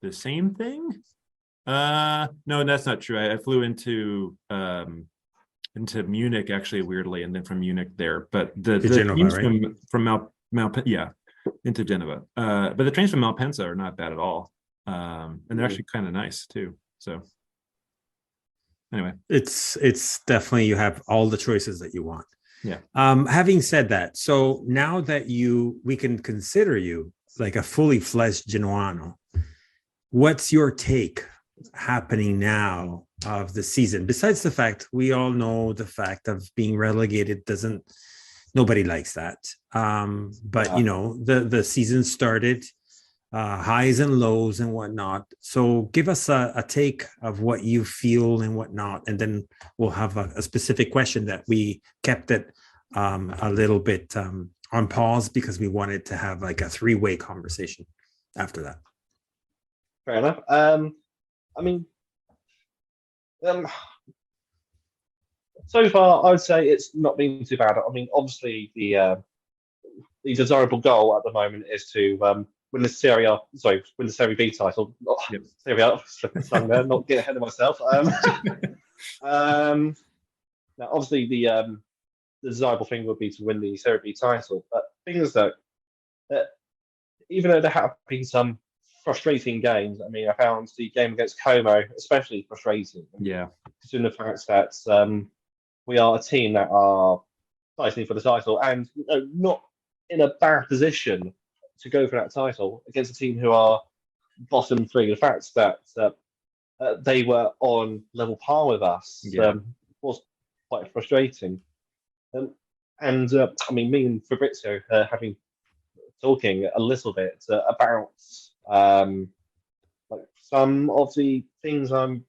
the same thing. No, that's not true. I flew into Munich actually, weirdly, and then from Munich there. But the Genova, trains right? from Malpensa, into Genova. But the trains from Malpensa are not bad at all, and they're actually kind of nice too. So anyway, it's definitely, you have all the choices that you want. Yeah. Having said that, so now that we can consider you like a fully fledged Genoano, what's your take happening now of the season? Besides the fact we all know the fact of being relegated nobody likes that. But the season started, highs and lows and whatnot. So give us a take of what you feel and whatnot, and then we'll have a specific question that we kept it a little bit on pause because we wanted to have like a 3-way conversation after that. Fair enough. So far, I would say it's not been too bad. I mean, obviously, the desirable goal at the moment is to win the Serie B title. Yep. Serie A, slipping tongue there, not get ahead of myself. Now, obviously, the desirable thing would be to win the Serie B title. But the thing is, though, that even though there have been some frustrating games, I mean, I found the game against Como especially frustrating. yeah, Considering the fact that we are a team that are fighting for the title and not in a bad position to go for that title against a team who are bottom 3. The fact that they were on level par with us was quite frustrating. And I mean, me and Fabrizio having talking a little bit about like some of the things I'm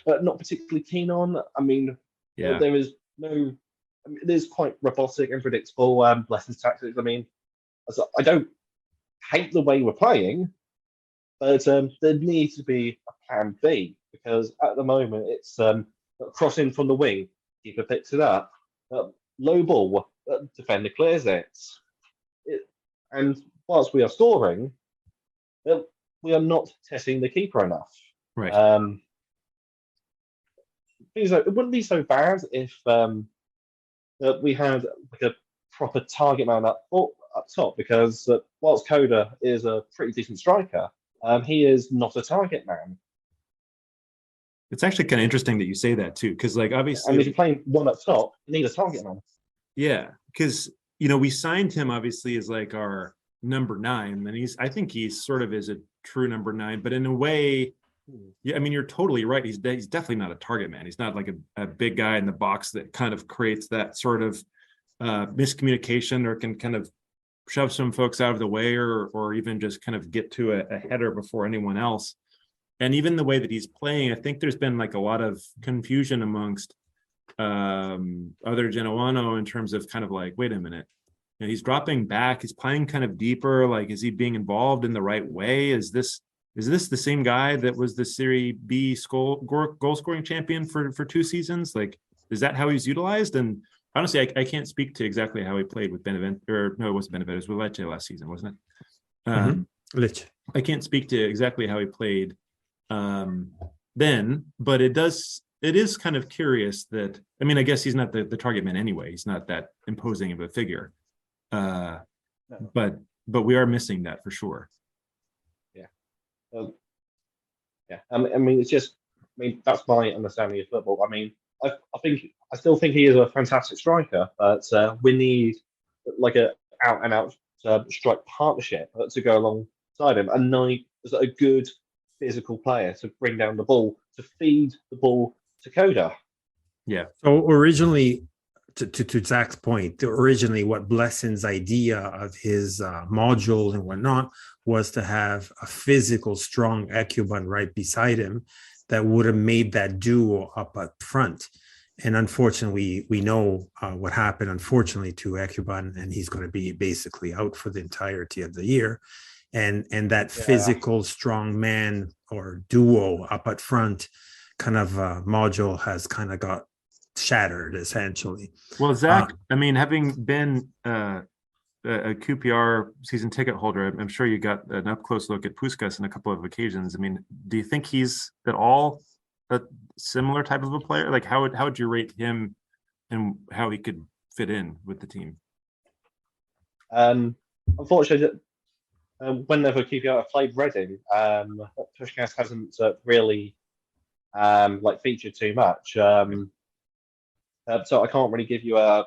not particularly keen on. I mean, Yeah. there is no. I mean, it is quite robotic and predictable. Lessons tactics. I mean, I don't hate the way we're playing, but there needs to be a plan B because at the moment it's crossing from the wing, keeper picks it up, low ball, defender clears it, and whilst we are scoring, we are not testing the keeper enough. Right. It wouldn't be so bad if we had like a proper target man up top because whilst Coda is a pretty decent striker, he is not a target man. It's actually kind of interesting that you say that too, because like obviously, and if you're playing one up top, you need a target man. Yeah, because we signed him obviously as like our number 9, and I think he's sort of is a true number 9, but in a way, yeah, I mean, you're totally right. He's definitely not a target man. He's not like a big guy in the box that kind of creates that sort of miscommunication or can kind of shove some folks out of the way or even just kind of get to a header before anyone else. And even the way that he's playing, I think there's been like a lot of confusion amongst other Genoano in terms of kind of like, wait a minute, he's dropping back, he's playing kind of deeper, like is he being involved in the right way? Is this the same guy that was the Serie B goal scoring champion for 2 seasons? Like, is that how he's utilized? And honestly, I can't speak to exactly how he played with Benevento, or no, it wasn't Benevento, it was with Lecce last season, wasn't it? Lecce. I can't speak to exactly how he played then, but it is kind of curious that, I mean, I guess he's not the target man anyway. He's not that imposing of a figure. But we are missing that for sure. Yeah. I mean, it's just. I mean, that's my understanding of football. I mean, I still think he is a fantastic striker, but we need like a out and out strike partnership to go alongside him, and Knight is a good physical player to bring down the ball, to feed the ball to Coda. Yeah. So originally, to Zach's point, originally what Blessing's idea of his module and whatnot was to have a physical, strong Ekuban right beside him that would have made that duo up front. And unfortunately, we know what happened, unfortunately, to Ekuban, and he's going to be basically out for the entirety of the year. And that physical, strong man or duo up at front kind of module has kind of got shattered, essentially. Well, Zach, I mean, having been a QPR season ticket holder, I'm sure you got an up-close look at Puskás on a couple of occasions. I mean, do you think he's at all a similar type of a player? Like, how would you rate him and how he could fit in with the team? Unfortunately, whenever QPR have played Reading, Puskás hasn't really like featured too much. So I can't really give you a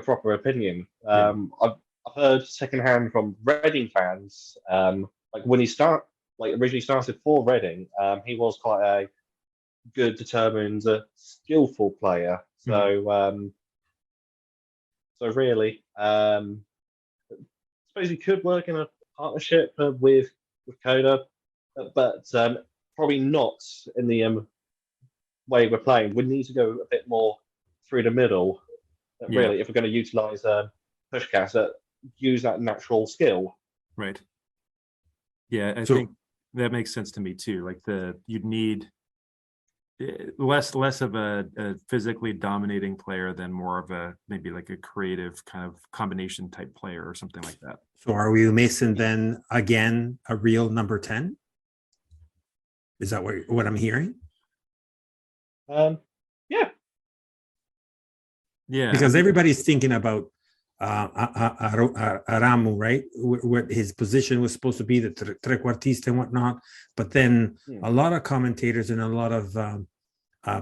proper opinion. I've heard secondhand from Reading fans, like when he originally started for Reading, he was quite a good, determined, skillful player. So so really, I suppose he could work in a partnership with Coda, but probably not in the way we're playing. We need to go a bit more through the middle. Really, if we're going to utilize Puskás, use that natural skill. Right. Yeah, I think that makes sense to me too. Like you'd need less of a physically dominating player than more of a maybe like a creative kind of combination type player or something like that. So are we missing then again a real number 10? Is that what I'm hearing? Yeah. Because everybody's thinking about Aramu, right? What his position was supposed to be, the trequartista and whatnot. But then a lot of commentators and a lot of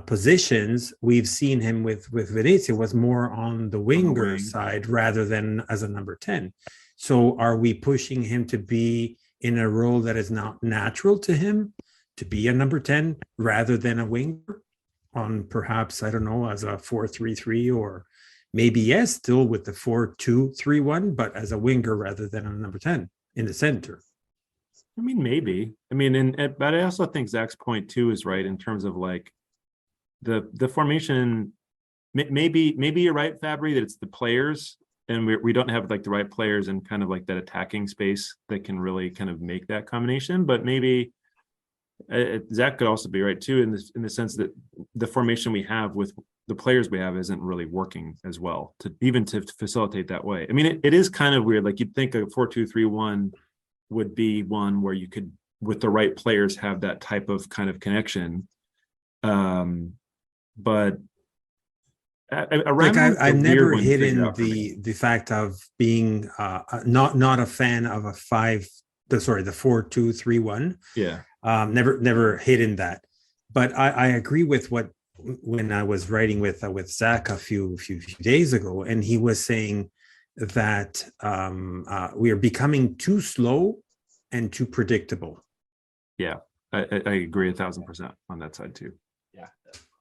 positions we've seen him with Venezia was more on the winger side rather than as a number 10. So are we pushing him to be in a role that is not natural to him, to be a number 10 rather than a winger? on perhaps, I don't know, as a 4-3-3, or maybe yes, still with the 4-2-3-1, but as a winger rather than a number 10 in the center. I mean, maybe. I mean, but I also think Zach's point too is right in terms of like the formation. Maybe you're right, Fabry, that it's the players, and we don't have like the right players in kind of like that attacking space that can really kind of make that combination. But maybe Zach could also be right too in the sense that the formation we have with the players we have isn't really working as well to facilitate that way. I mean, it is kind of weird. Like you'd think a 4-2-3-1 would be one where you could, with the right players, have that type of kind of connection. But like I've never hidden the fact of being not a fan of the 4-2-3-1. Yeah. Never hidden that. But I agree with when I was writing with Zach a few days ago, and he was saying that we are becoming too slow and too predictable. Yeah, I agree 1,000% on that side too. Yeah,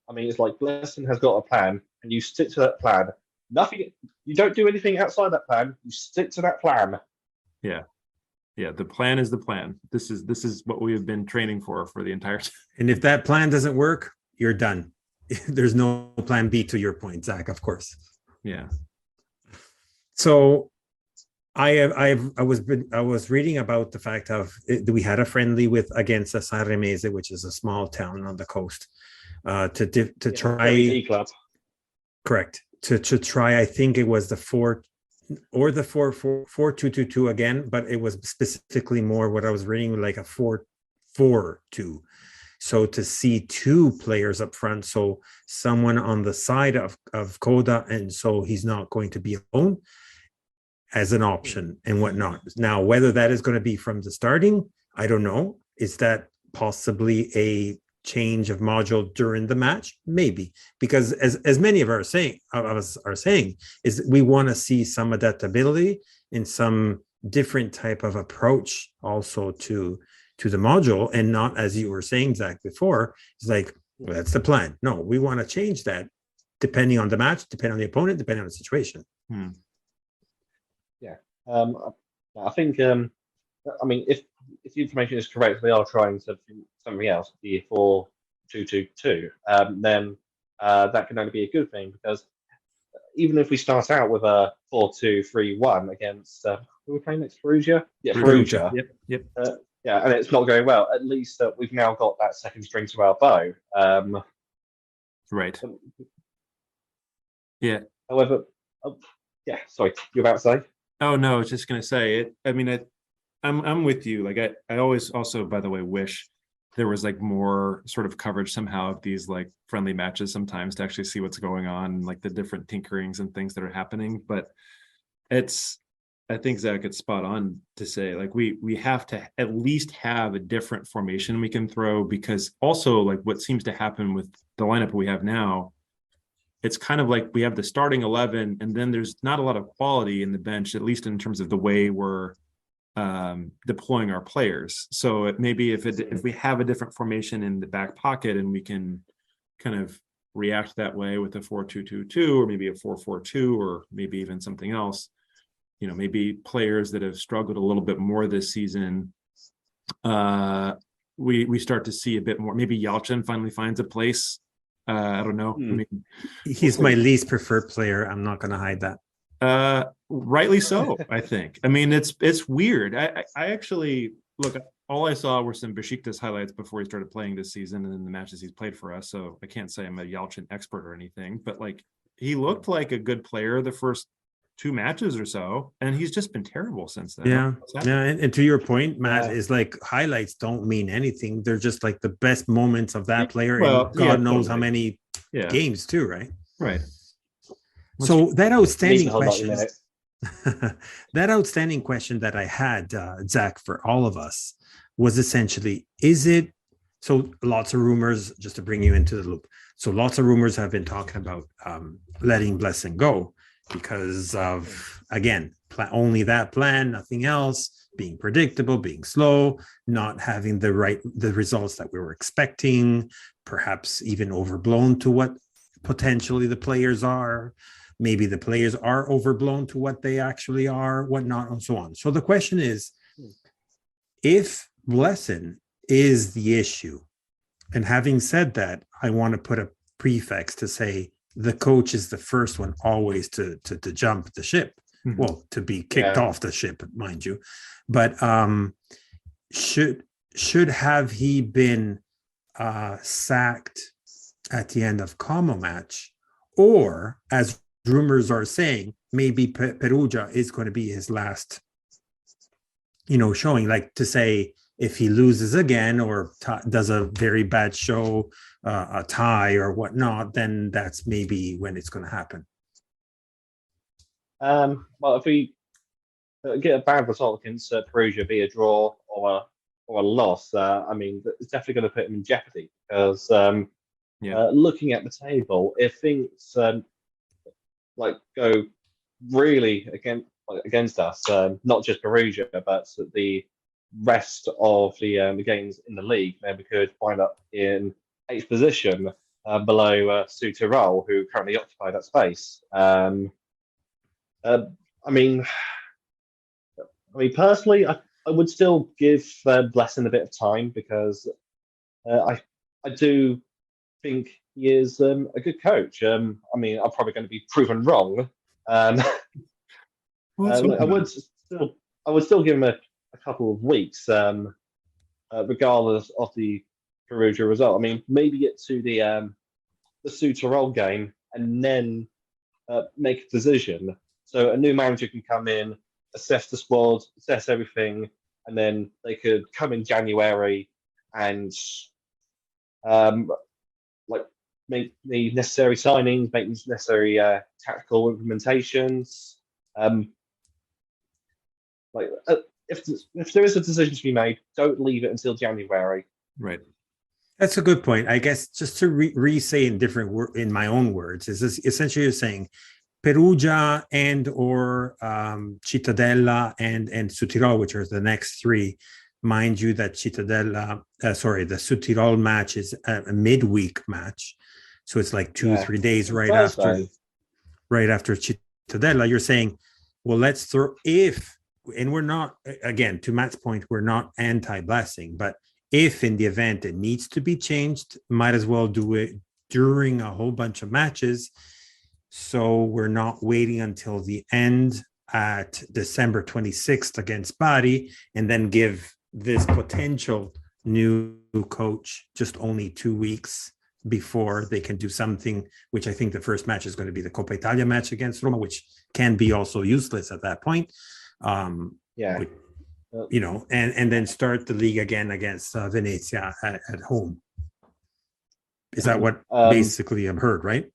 I mean, it's like Blessing has got a plan, and you stick to that plan. You don't do anything outside that plan. You stick to that plan. Yeah, the plan is the plan. This is what we have been training for the entire time. And if that plan doesn't work, you're done. There's no plan B, to your point, Zach, of course. Yeah. So I was reading about the fact of we had a friendly against San Remese, which is a small town on the coast, to try. Club. Correct. To try, I think it was the 4-2-2 again, but it was specifically more what I was reading, like a 4-4-2. So to see two players up front, so someone on the side of Coda, and so he's not going to be alone as an option and whatnot. Now, whether that is going to be from the starting, I don't know. Is that possibly a change of module during the match? Maybe, because as many of us are saying, is we want to see some adaptability in some different type of approach also to the module, and not, as you were saying, Zach, before, it's like, well, that's the plan. No, we want to change that depending on the match, depending on the opponent, depending on the situation. Yeah, I think I mean, if the information is correct, they are trying to do something else, the 4-2-2-2, then that can only be a good thing, because even if we start out with a 4-2-3-1 against who are we playing next, Perugia? Yeah, Perugia. Yep. Yeah, and it's not going well. At least we've now got that second string to our bow. Right. Yeah. However, yeah. Sorry, you're about to say? Oh no, I was just gonna say it. I mean, I'm with you. Like I always also, by the way, wish there was like more sort of coverage somehow of these like friendly matches sometimes to actually see what's going on, like the different tinkerings and things that are happening. But I think Zach, it's spot on to say, like, we have to at least have a different formation we can throw, because also, like, what seems to happen with the lineup we have now, it's kind of like we have the starting 11 and then there's not a lot of quality in the bench, at least in terms of the way we're deploying our players. So maybe if we have a different formation in the back pocket and we can kind of react that way with a 4-2-2-2 or maybe a 4-4-2 or maybe even something else, you know, maybe players that have struggled a little bit more this season, we start to see a bit more. Maybe Yalchin finally finds a place. I don't know. I mean, he's my least preferred player. I'm not going to hide that. Rightly so, I think. I mean, it's weird. I actually look. All I saw were some Besiktas highlights before he started playing this season, and then the matches he's played for us. So I can't say I'm a Yalchin expert or anything, but like he looked like a good player the first 2 matches or so, and he's just been terrible since then. Yeah. And to your point, Matt, is like highlights don't mean anything. They're just like the best moments of that player, and God knows how many games too, right? Right. So that outstanding question, that outstanding question that I had, Zach, for all of us was essentially, is it, so lots of rumors, just to bring you into the loop. So lots of rumors have been talking about letting Blessing go. because of, again, only that plan, nothing else, being predictable, being slow, not having the results that we were expecting, perhaps even overblown to what potentially the players are. Maybe the players are overblown to what they actually are, whatnot, and so on. So the question is, if Blessin is the issue, and having said that, I want to put a prefix to say the coach is the first one always to jump the ship. Mhm. Well, to be kicked off the ship, mind you. But should have he been sacked at the end of Como match, or as rumors are saying, maybe Perugia is going to be his last, showing, like to say, if he loses again or does a very bad show, a tie or whatnot, then that's maybe when it's going to happen. Well, if we get a bad result against Perugia, be a draw or a loss, I mean, it's definitely going to put him in jeopardy because looking at the table, if things go really against us, not just Perugia, but the rest of the games in the league, then we could wind up in 8th position below Südtirol, who currently occupy that space. I mean, personally, I would still give Blessin a bit of time because I do think he is a good coach. I mean, I'm probably going to be proven wrong. I would still give him a couple of weeks, regardless of the Perugia result. I mean, maybe get to the Südtirol game and then make a decision. So a new manager can come in, assess the squad, assess everything, and then they could come in January and make the necessary signings, make the necessary tactical implementations. If there is a decision to be made, don't leave it until January. Right. That's a good point. I guess just to re-say in my own words, is this essentially you're saying Perugia and or Cittadella and Südtirol, which are the next three. Mind you that the Südtirol match is a midweek match. So it's like 2-3 days right after Cittadella. You're saying, well, let's throw and we're not, again, to Matt's point, we're not anti-Blessing, but if in the event it needs to be changed, might as well do it during a whole bunch of matches. So we're not waiting until the end at December 26th against Bari and then give this potential new coach just only 2 weeks before they can do something, which I think the first match is going to be the Coppa Italia match against Roma, which can be also useless at that point. And then start the league again against Venezia at home. Is that what basically I've heard, right?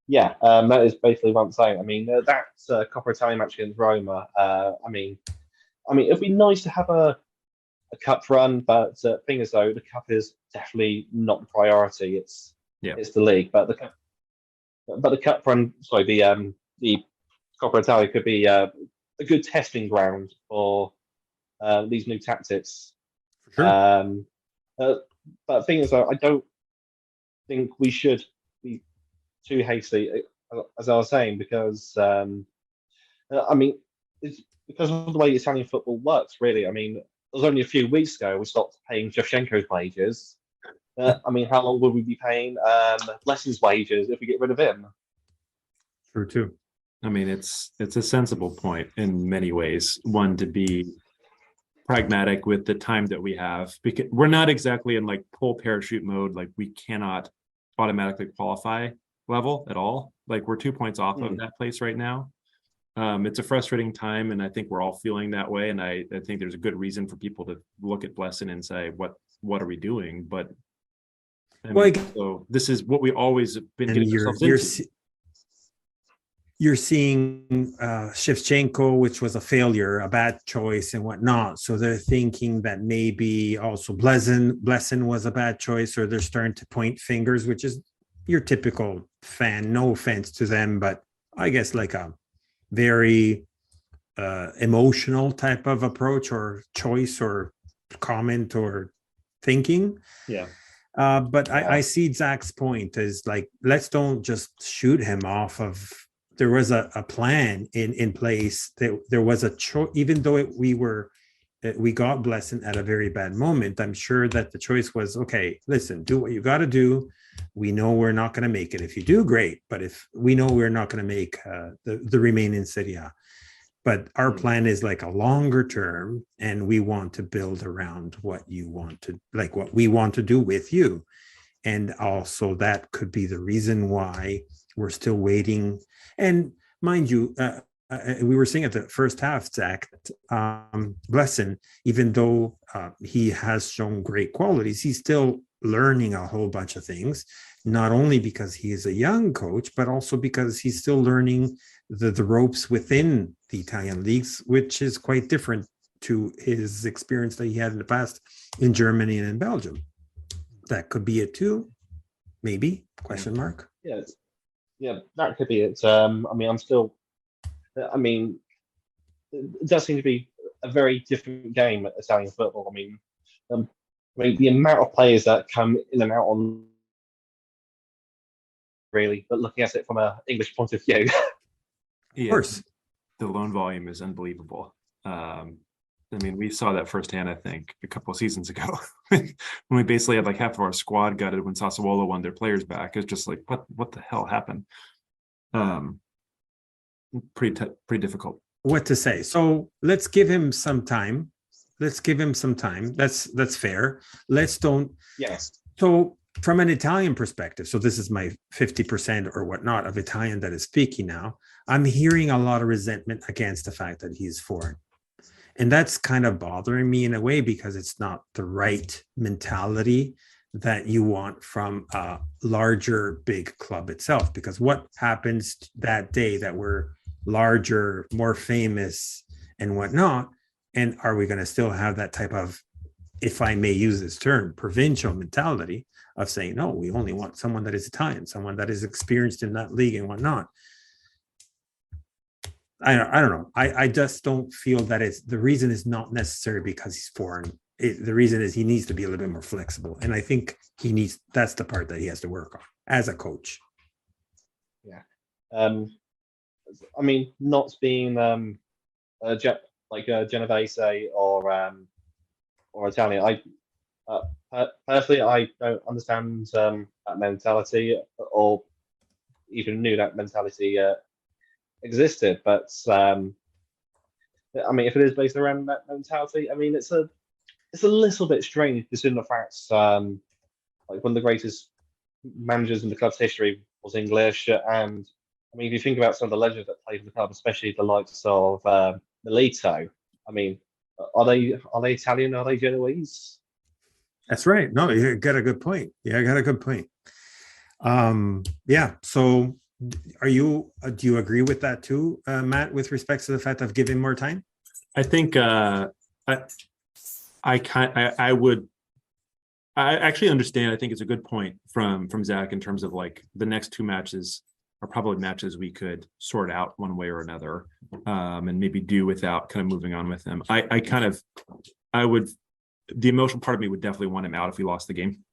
Yeah, that is basically what I'm saying. I mean, that Coppa Italia match against Roma. I mean, it'd be nice to have a cup run, but thing is though, the cup is definitely not the priority. It's the league, but the cup run. Sorry, the Coppa Italia could be a good testing ground for these new tactics. For sure. But thing is though, I don't think we should be too hasty, as I was saying, because I mean, it's because of the way Italian football works. Really, I mean, it was only a few weeks ago we stopped paying Shevchenko's wages. I mean, how long will we be paying Blessin's wages if we get rid of him? True too. I mean, it's a sensible point in many ways. One, to be pragmatic with the time that we have, because we're not exactly in like pull parachute mode. Like we cannot automatically qualify level at all. Like we're 2 points off of that place right now. It's a frustrating time, and I think we're all feeling that way. And I think there's a good reason for people to look at Blessin and say, what are we doing? But so this is what we always have been getting ourselves into. You're seeing Shevchenko, which was a failure, a bad choice and whatnot. So they're thinking that maybe also Blessin was a bad choice, or they're starting to point fingers, which is your typical fan. No offense to them, but I guess, like a very emotional type of approach or choice or comment or thinking. Yeah. But I see Zach's point is like, let's don't just shoot him off of. There was a plan in place. That there was a choice, even though we got Blessing at a very bad moment. I'm sure that the choice was, okay, listen, do what you got to do. We know we're not going to make it. If you do, great. But if we know we're not going to make the remaining Serie A. But our plan is like a longer term, and we want to build around what you want to, like what we want to do with you. And also that could be the reason why we're still waiting. And mind you, we were saying at the first half, Zach, Blessing, even though he has shown great qualities, he's still learning a whole bunch of things, not only because he is a young coach, but also because he's still learning the ropes within the Italian leagues, which is quite different to his experience that he had in the past in Germany and in Belgium. That could be it too, maybe, question mark. Yeah, that could be it. It does seem to be a very different game at Italian football. The amount of players that come in and out on, really, but looking at it from an English point of view. Yeah, of course, the loan volume is unbelievable. We saw that firsthand, I think, a couple of seasons ago when we basically had like half of our squad gutted when Sassuolo won their players back. It's just like, what the hell happened? Pretty difficult. What to say? So let's give him some time. That's fair. Let's don't. Yes. So from an Italian perspective, so this is my 50% or whatnot of Italian that is speaking now, I'm hearing a lot of resentment against the fact that he's foreign. And that's kind of bothering me in a way, because it's not the right mentality that you want from a larger, big club itself. Because what happens that day that we're larger, more famous and whatnot, and are we going to still have that type of, if I may use this term, provincial mentality of saying, no, we only want someone that is Italian, someone that is experienced in that league and whatnot. I don't know. I just don't feel that the reason is not necessarily because he's foreign. The reason is he needs to be a little bit more flexible. And I think that's the part that he has to work on as a coach. Yeah. Not being Genovese or Italian, personally, I don't understand that mentality, or even knew that mentality existed. But if it is based around that mentality, it's a little bit strange, considering the fact one of the greatest managers in the club's history was English. And if you think about some of the legends that played for the club, especially the likes of Milito, are they Italian? Are they Genoese? That's right. No, you got a good point. So do you agree with that too, Matt, with respect to the fact of giving more time? I think I actually understand. I think it's a good point from Zach in terms of like the next two matches are probably matches we could sort out one way or another, and maybe do without kind of moving on with them. The emotional part of me would definitely want him out if we lost the game.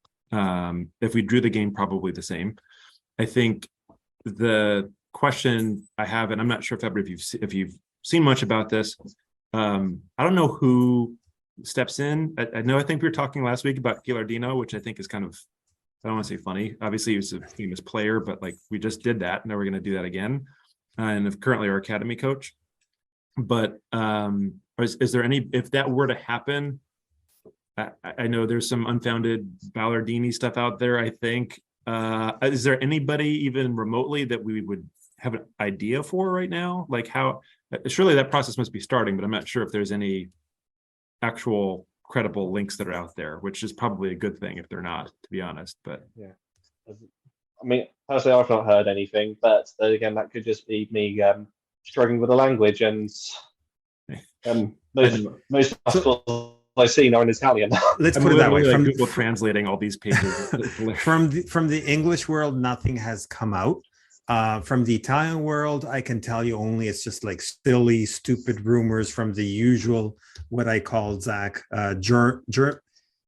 If we drew the game, probably the same. I think the question I have, and I'm not sure, Fabry, if you've seen much about this, I don't know who steps in. I think we were talking last week about Gilardino, which I think is kind of, I don't want to say funny. Obviously, he was a famous player, but like we just did that. Now we're going to do that again. And currently our academy coach. But is there any, if that were to happen, I know there's some unfounded Ballardini stuff out there, I think. Is there anybody even remotely that we would have an idea for right now? Like how, surely that process must be starting, but I'm not sure if there's any actual credible links that are out there, which is probably a good thing if they're not, to be honest. But yeah, personally, I've not heard anything, but then again, that could just be me struggling with the language, and most articles I've seen are in Italian. Let's put it that way. From Google translating all these pages. from the English world, nothing has come out. From the Italian world, I can tell you only it's just like silly, stupid rumors from the usual, what I call, Zach,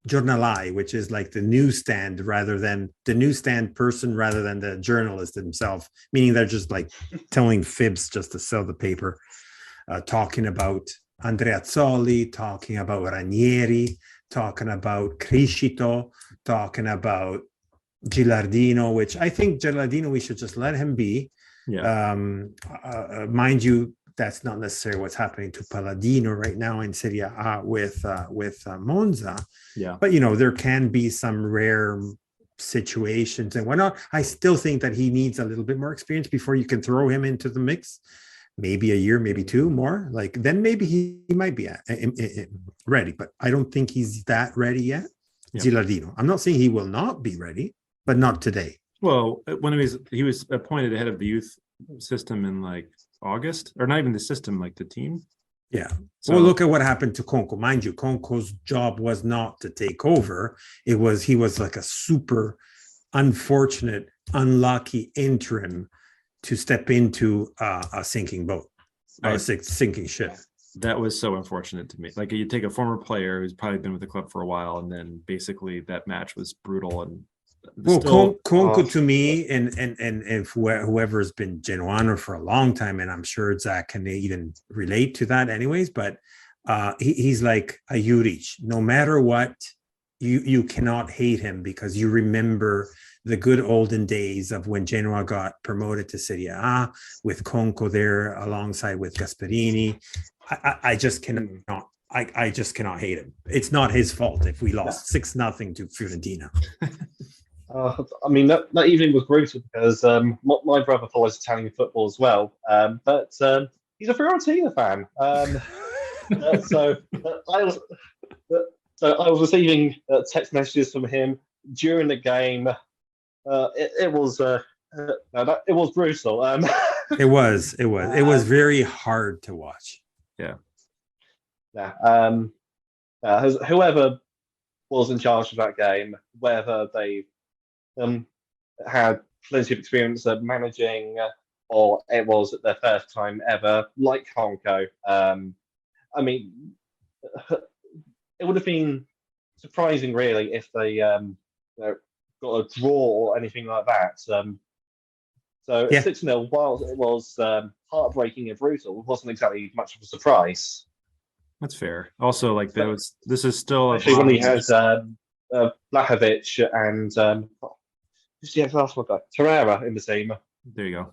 giornalai, which is like the newsstand rather than the newsstand person rather than the journalist himself, meaning they're just like telling fibs just to sell the paper, talking about Andreazzoli, talking about Ranieri, talking about Criscito, talking about Gilardino, which I think Gilardino, we should just let him be. Yeah. Mind you, that's not necessarily what's happening to Palladino right now in Serie A with Monza. Yeah. But, there can be some rare situations and whatnot. I still think that he needs a little bit more experience before you can throw him into the mix. Maybe a year, maybe two more. Like, then maybe he might be ready, but I don't think he's that ready yet. Yeah. Gilardino. I'm not saying he will not be ready, but not today. Well, when he was appointed head of the youth system in like August, or not even the system, like the team. Yeah. So, well, look at what happened to Conco. Mind you, Conco's job was not to take over. He was like a super unfortunate, unlucky interim to step into a sinking boat, or a sinking ship. That was so unfortunate to me. Like, you take a former player who's probably been with the club for a while, and then basically that match was brutal. And Conco to me, and if whoever's been Genoano for a long time, and I'm sure Zach can even relate to that anyways, but he's like a Juric. No matter what, you cannot hate him because you remember the good olden days of when Genoa got promoted to Serie A with Conco there alongside with Gasperini. I just cannot. I just cannot hate him. It's not his fault if we lost 6-0 to Fiorentina. I mean, that evening was brutal because my brother follows Italian football as well, but he's a Fiorentina fan. So I was receiving text messages from him during the game. It was brutal. It was very hard to watch. Yeah. Whoever was in charge of that game, whether they had plenty of experience of managing, or it was their first time ever, like Conco. I mean, it would have been surprising, really, if they got a draw or anything like that. So 6-0, while it was heartbreaking and brutal, it wasn't exactly much of a surprise. That's fair. Also, like, this is still actually when he has Blahovic and who's the last one guy? Torreira in the team. There you go.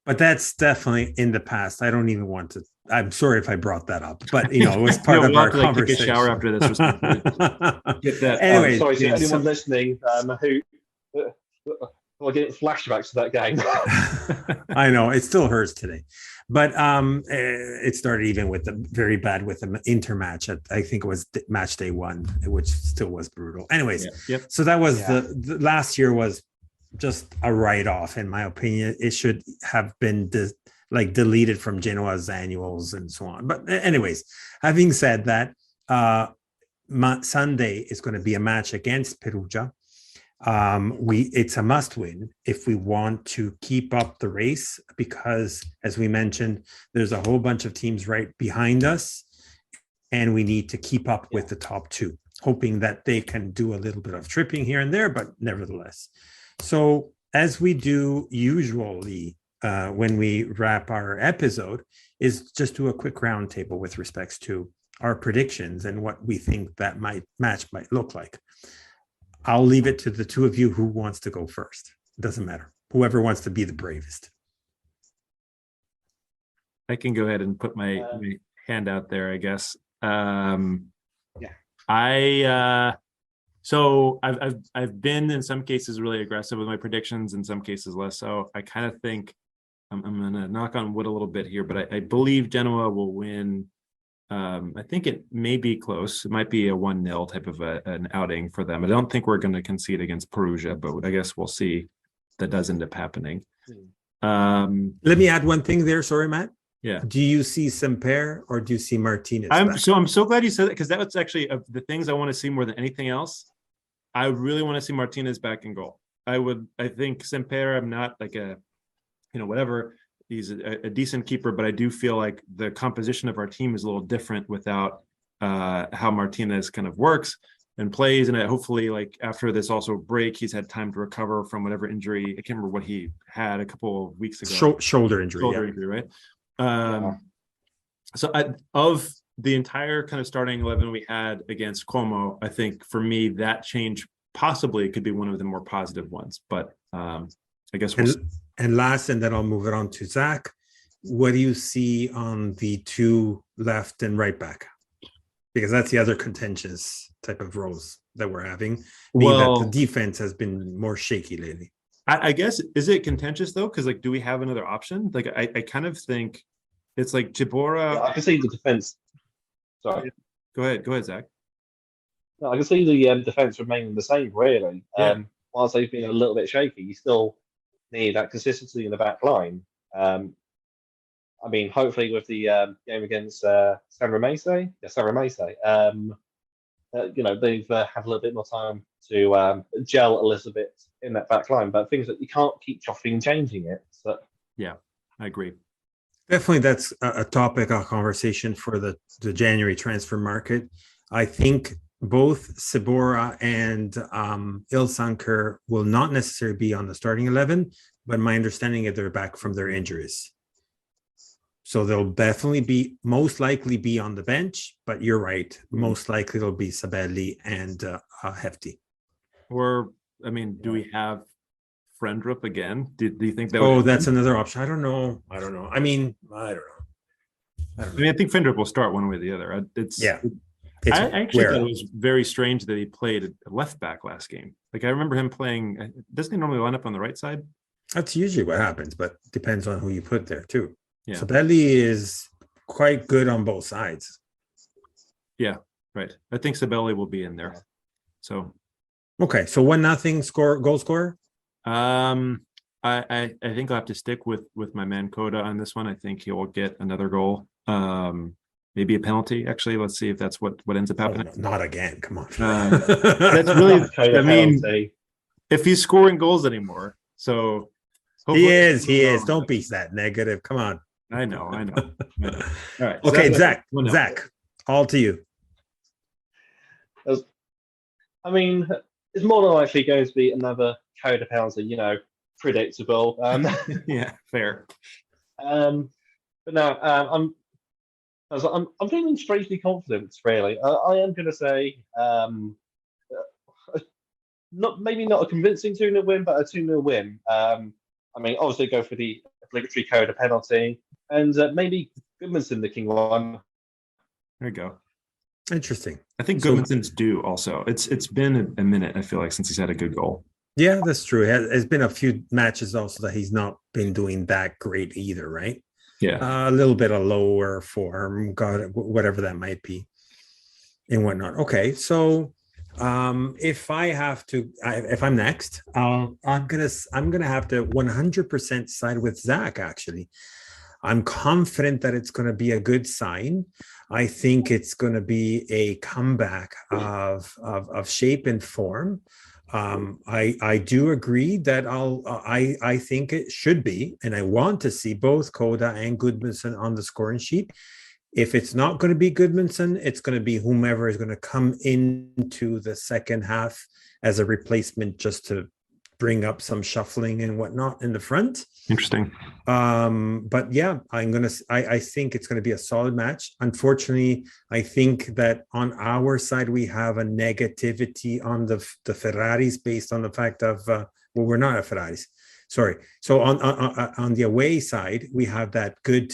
But that's definitely in the past. I don't even want to. I'm sorry if I brought that up, but it was part of our conversation. Take a shower after this. Get that. Anyway, sorry to anyone listening who getting flashbacks to that game. I know it still hurts today, but it started even with the very bad with the Inter match at, I think it was match day 1, which still was brutal. Anyways, so that was the last year was just a write-off, in my opinion. It should have been deleted from Genoa's annuals and so on. But anyways, having said that, Sunday is going to be a match against Perugia. It's a must-win if we want to keep up the race, because, as we mentioned, there's a whole bunch of teams right behind us, and we need to keep up with the top 2, hoping that they can do a little bit of tripping here and there, but nevertheless. So, as we do usually when we wrap our episode, is just do a quick roundtable with respects to our predictions and what we think that match might look like. I'll leave it to the two of you who wants to go first. It doesn't matter. Whoever wants to be the bravest. I can go ahead and put my hand out there, I guess. So I've been in some cases really aggressive with my predictions, in some cases less so. I kind of think I'm going to knock on wood a little bit here, but I believe Genoa will win. I think it may be close. It might be a 1-0 type of an outing for them. I don't think we're going to concede against Perugia, but I guess we'll see. That does end up happening. Let me add one thing there. Sorry, Matt. Yeah. Do you see Semper or do you see Martinez? I'm so glad you said that, because that was actually of the things I want to see more than anything else. I really want to see Martinez back in goal. I think Semper, I'm not like a, whatever. He's a decent keeper, but I do feel like the composition of our team is a little different without how Martinez kind of works and plays. And hopefully, like after this also break, he's had time to recover from whatever injury. I can't remember what he had a couple of weeks ago. Shoulder injury. Shoulder injury, right? So of the entire kind of starting 11 we had against Como, I think for me that change possibly could be one of the more positive ones. But I guess we'll see. And last, and then I'll move it on to Zach. What do you see on the two left and right back? Because that's the other contentious type of roles that we're having. Being that the defense has been more shaky lately. I guess, is it contentious though? Because like, do we have another option? Like, I kind of think it's like Jabora. Yeah, I can see the defense. Sorry. Go ahead, Zach. No, I can see the defense remaining the same, really. Yeah. Whilst they've been a little bit shaky, you still need that consistency in the back line. I mean, hopefully with the game against San Ramese, they've had a little bit more time to gel a little bit in that back line. But things that you can't keep chopping and changing it. So. Yeah, I agree. Definitely, that's a topic of conversation for the January transfer market. I think both Sabora and Ilsanker will not necessarily be on the starting 11, but my understanding is they're back from their injuries. So they'll definitely most likely be on the bench, but you're right. Most likely it'll be Sabelli and Hefty. Or, I mean, do we have Friendrup again? Do you think that? Oh, that's another option. I don't know. I mean, I don't know. I mean, I think Friendrup will start one way or the other. I actually thought it was very strange that he played a left back last game. Like I remember him playing. Doesn't he normally line up on the right side? That's usually what happens, but depends on who you put there too. Yeah. Sabelli is quite good on both sides. Yeah, right. I think Sabelli will be in there. So okay, so 1-0 goal scorer. I think I'll have to stick with my man Coda on this one. I think he will get another goal. Maybe a penalty. Actually, let's see if that's what ends up happening. Oh, not again. Come on. That's really. I mean, if he's scoring goals anymore, so he is. Don't be that negative. Come on. I know. All right. Okay, Zach, all to you. I mean, it's more than likely going to be another Coda penalty, predictable. Yeah, fair. But no, I'm feeling strangely confident, really. I am going to say, not a convincing 2-0 win, but a 2-0 win. I mean, obviously go for the obligatory Coda penalty, and maybe Goodmanson the king one. There you go. Interesting. I think Goodmanson's due also. It's been a minute, I feel like, since he's had a good goal. Yeah, that's true. There's been a few matches also that he's not been doing that great either, right? Yeah. A little bit of lower form, whatever that might be, and whatnot. Okay, so if I'm next, I'm gonna have to 100% side with Zach. Actually, I'm confident that it's going to be a good sign. I think it's going to be a comeback of shape and form. I do agree that I think it should be, and I want to see both Coda and Goodmanson on the scoring sheet. If it's not going to be Goodmanson, it's going to be whomever is going to come into the second half as a replacement, just to bring up some shuffling and whatnot in the front. Interesting. But yeah, I think it's going to be a solid match. Unfortunately, I think that on our side, we have a negativity on the Ferraris based on the fact of, we're not at Ferraris. Sorry. So on the away side, we have that good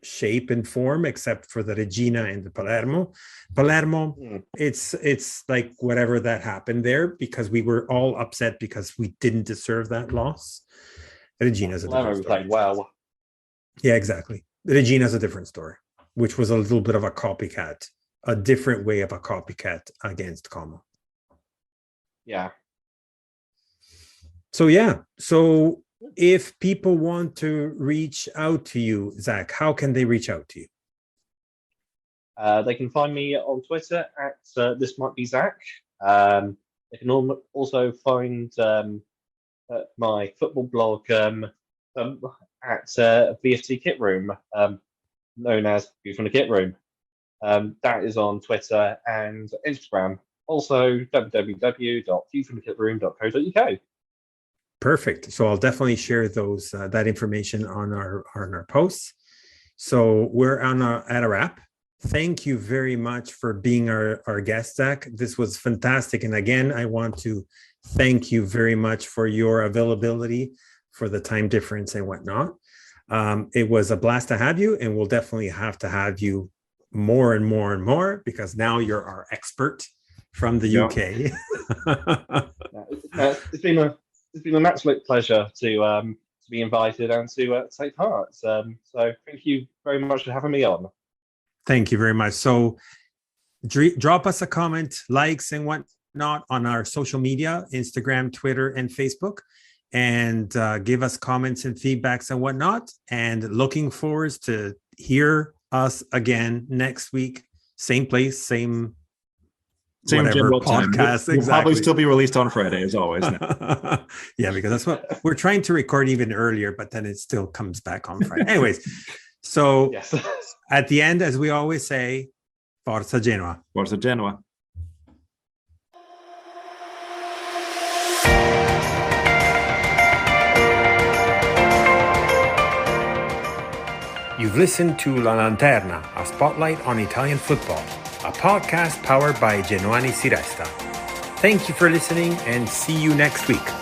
shape and form, except for the Regina and the Palermo. It's like whatever that happened there, because we were all upset because we didn't deserve that loss. Regina's a different story. Well. Yeah, exactly. Regina's a different story, which was a little bit of a copycat, a different way of a copycat against Como. Yeah. So if people want to reach out to you, Zach, how can they reach out to you? They can find me on Twitter at This Might Be Zach. They can also find my football blog at VFT Kit Room, known as View from the Kit Room. That is on Twitter and Instagram. Also, www.viewfromthekitroom.co.uk. Perfect. So I'll definitely share those that information on our posts. So we're at a wrap. Thank you very much for being our guest, Zach. This was fantastic. And again, I want to thank you very much for your availability, for the time difference and whatnot. It was a blast to have you, and we'll definitely have to have you more and more and more, because now you're our expert from the UK. It's been an absolute pleasure to be invited and to take part. So thank you very much for having me on. Thank you very much. So drop us a comment, likes and whatnot on our social media, Instagram, Twitter, and Facebook, and give us comments and feedbacks and whatnot. And looking forward to hear us again next week. Same place, same general time. Podcast. We'll probably still be released on Friday, as always. Yeah, because that's what we're trying to record even earlier, but then it still comes back on Friday. Anyways, so Yes. At the end, as we always say, Forza Genoa. Forza Genoa. You've listened to La Lanterna, a spotlight on Italian football, a podcast powered by Genoani Si Resta. Thank you for listening, and see you next week.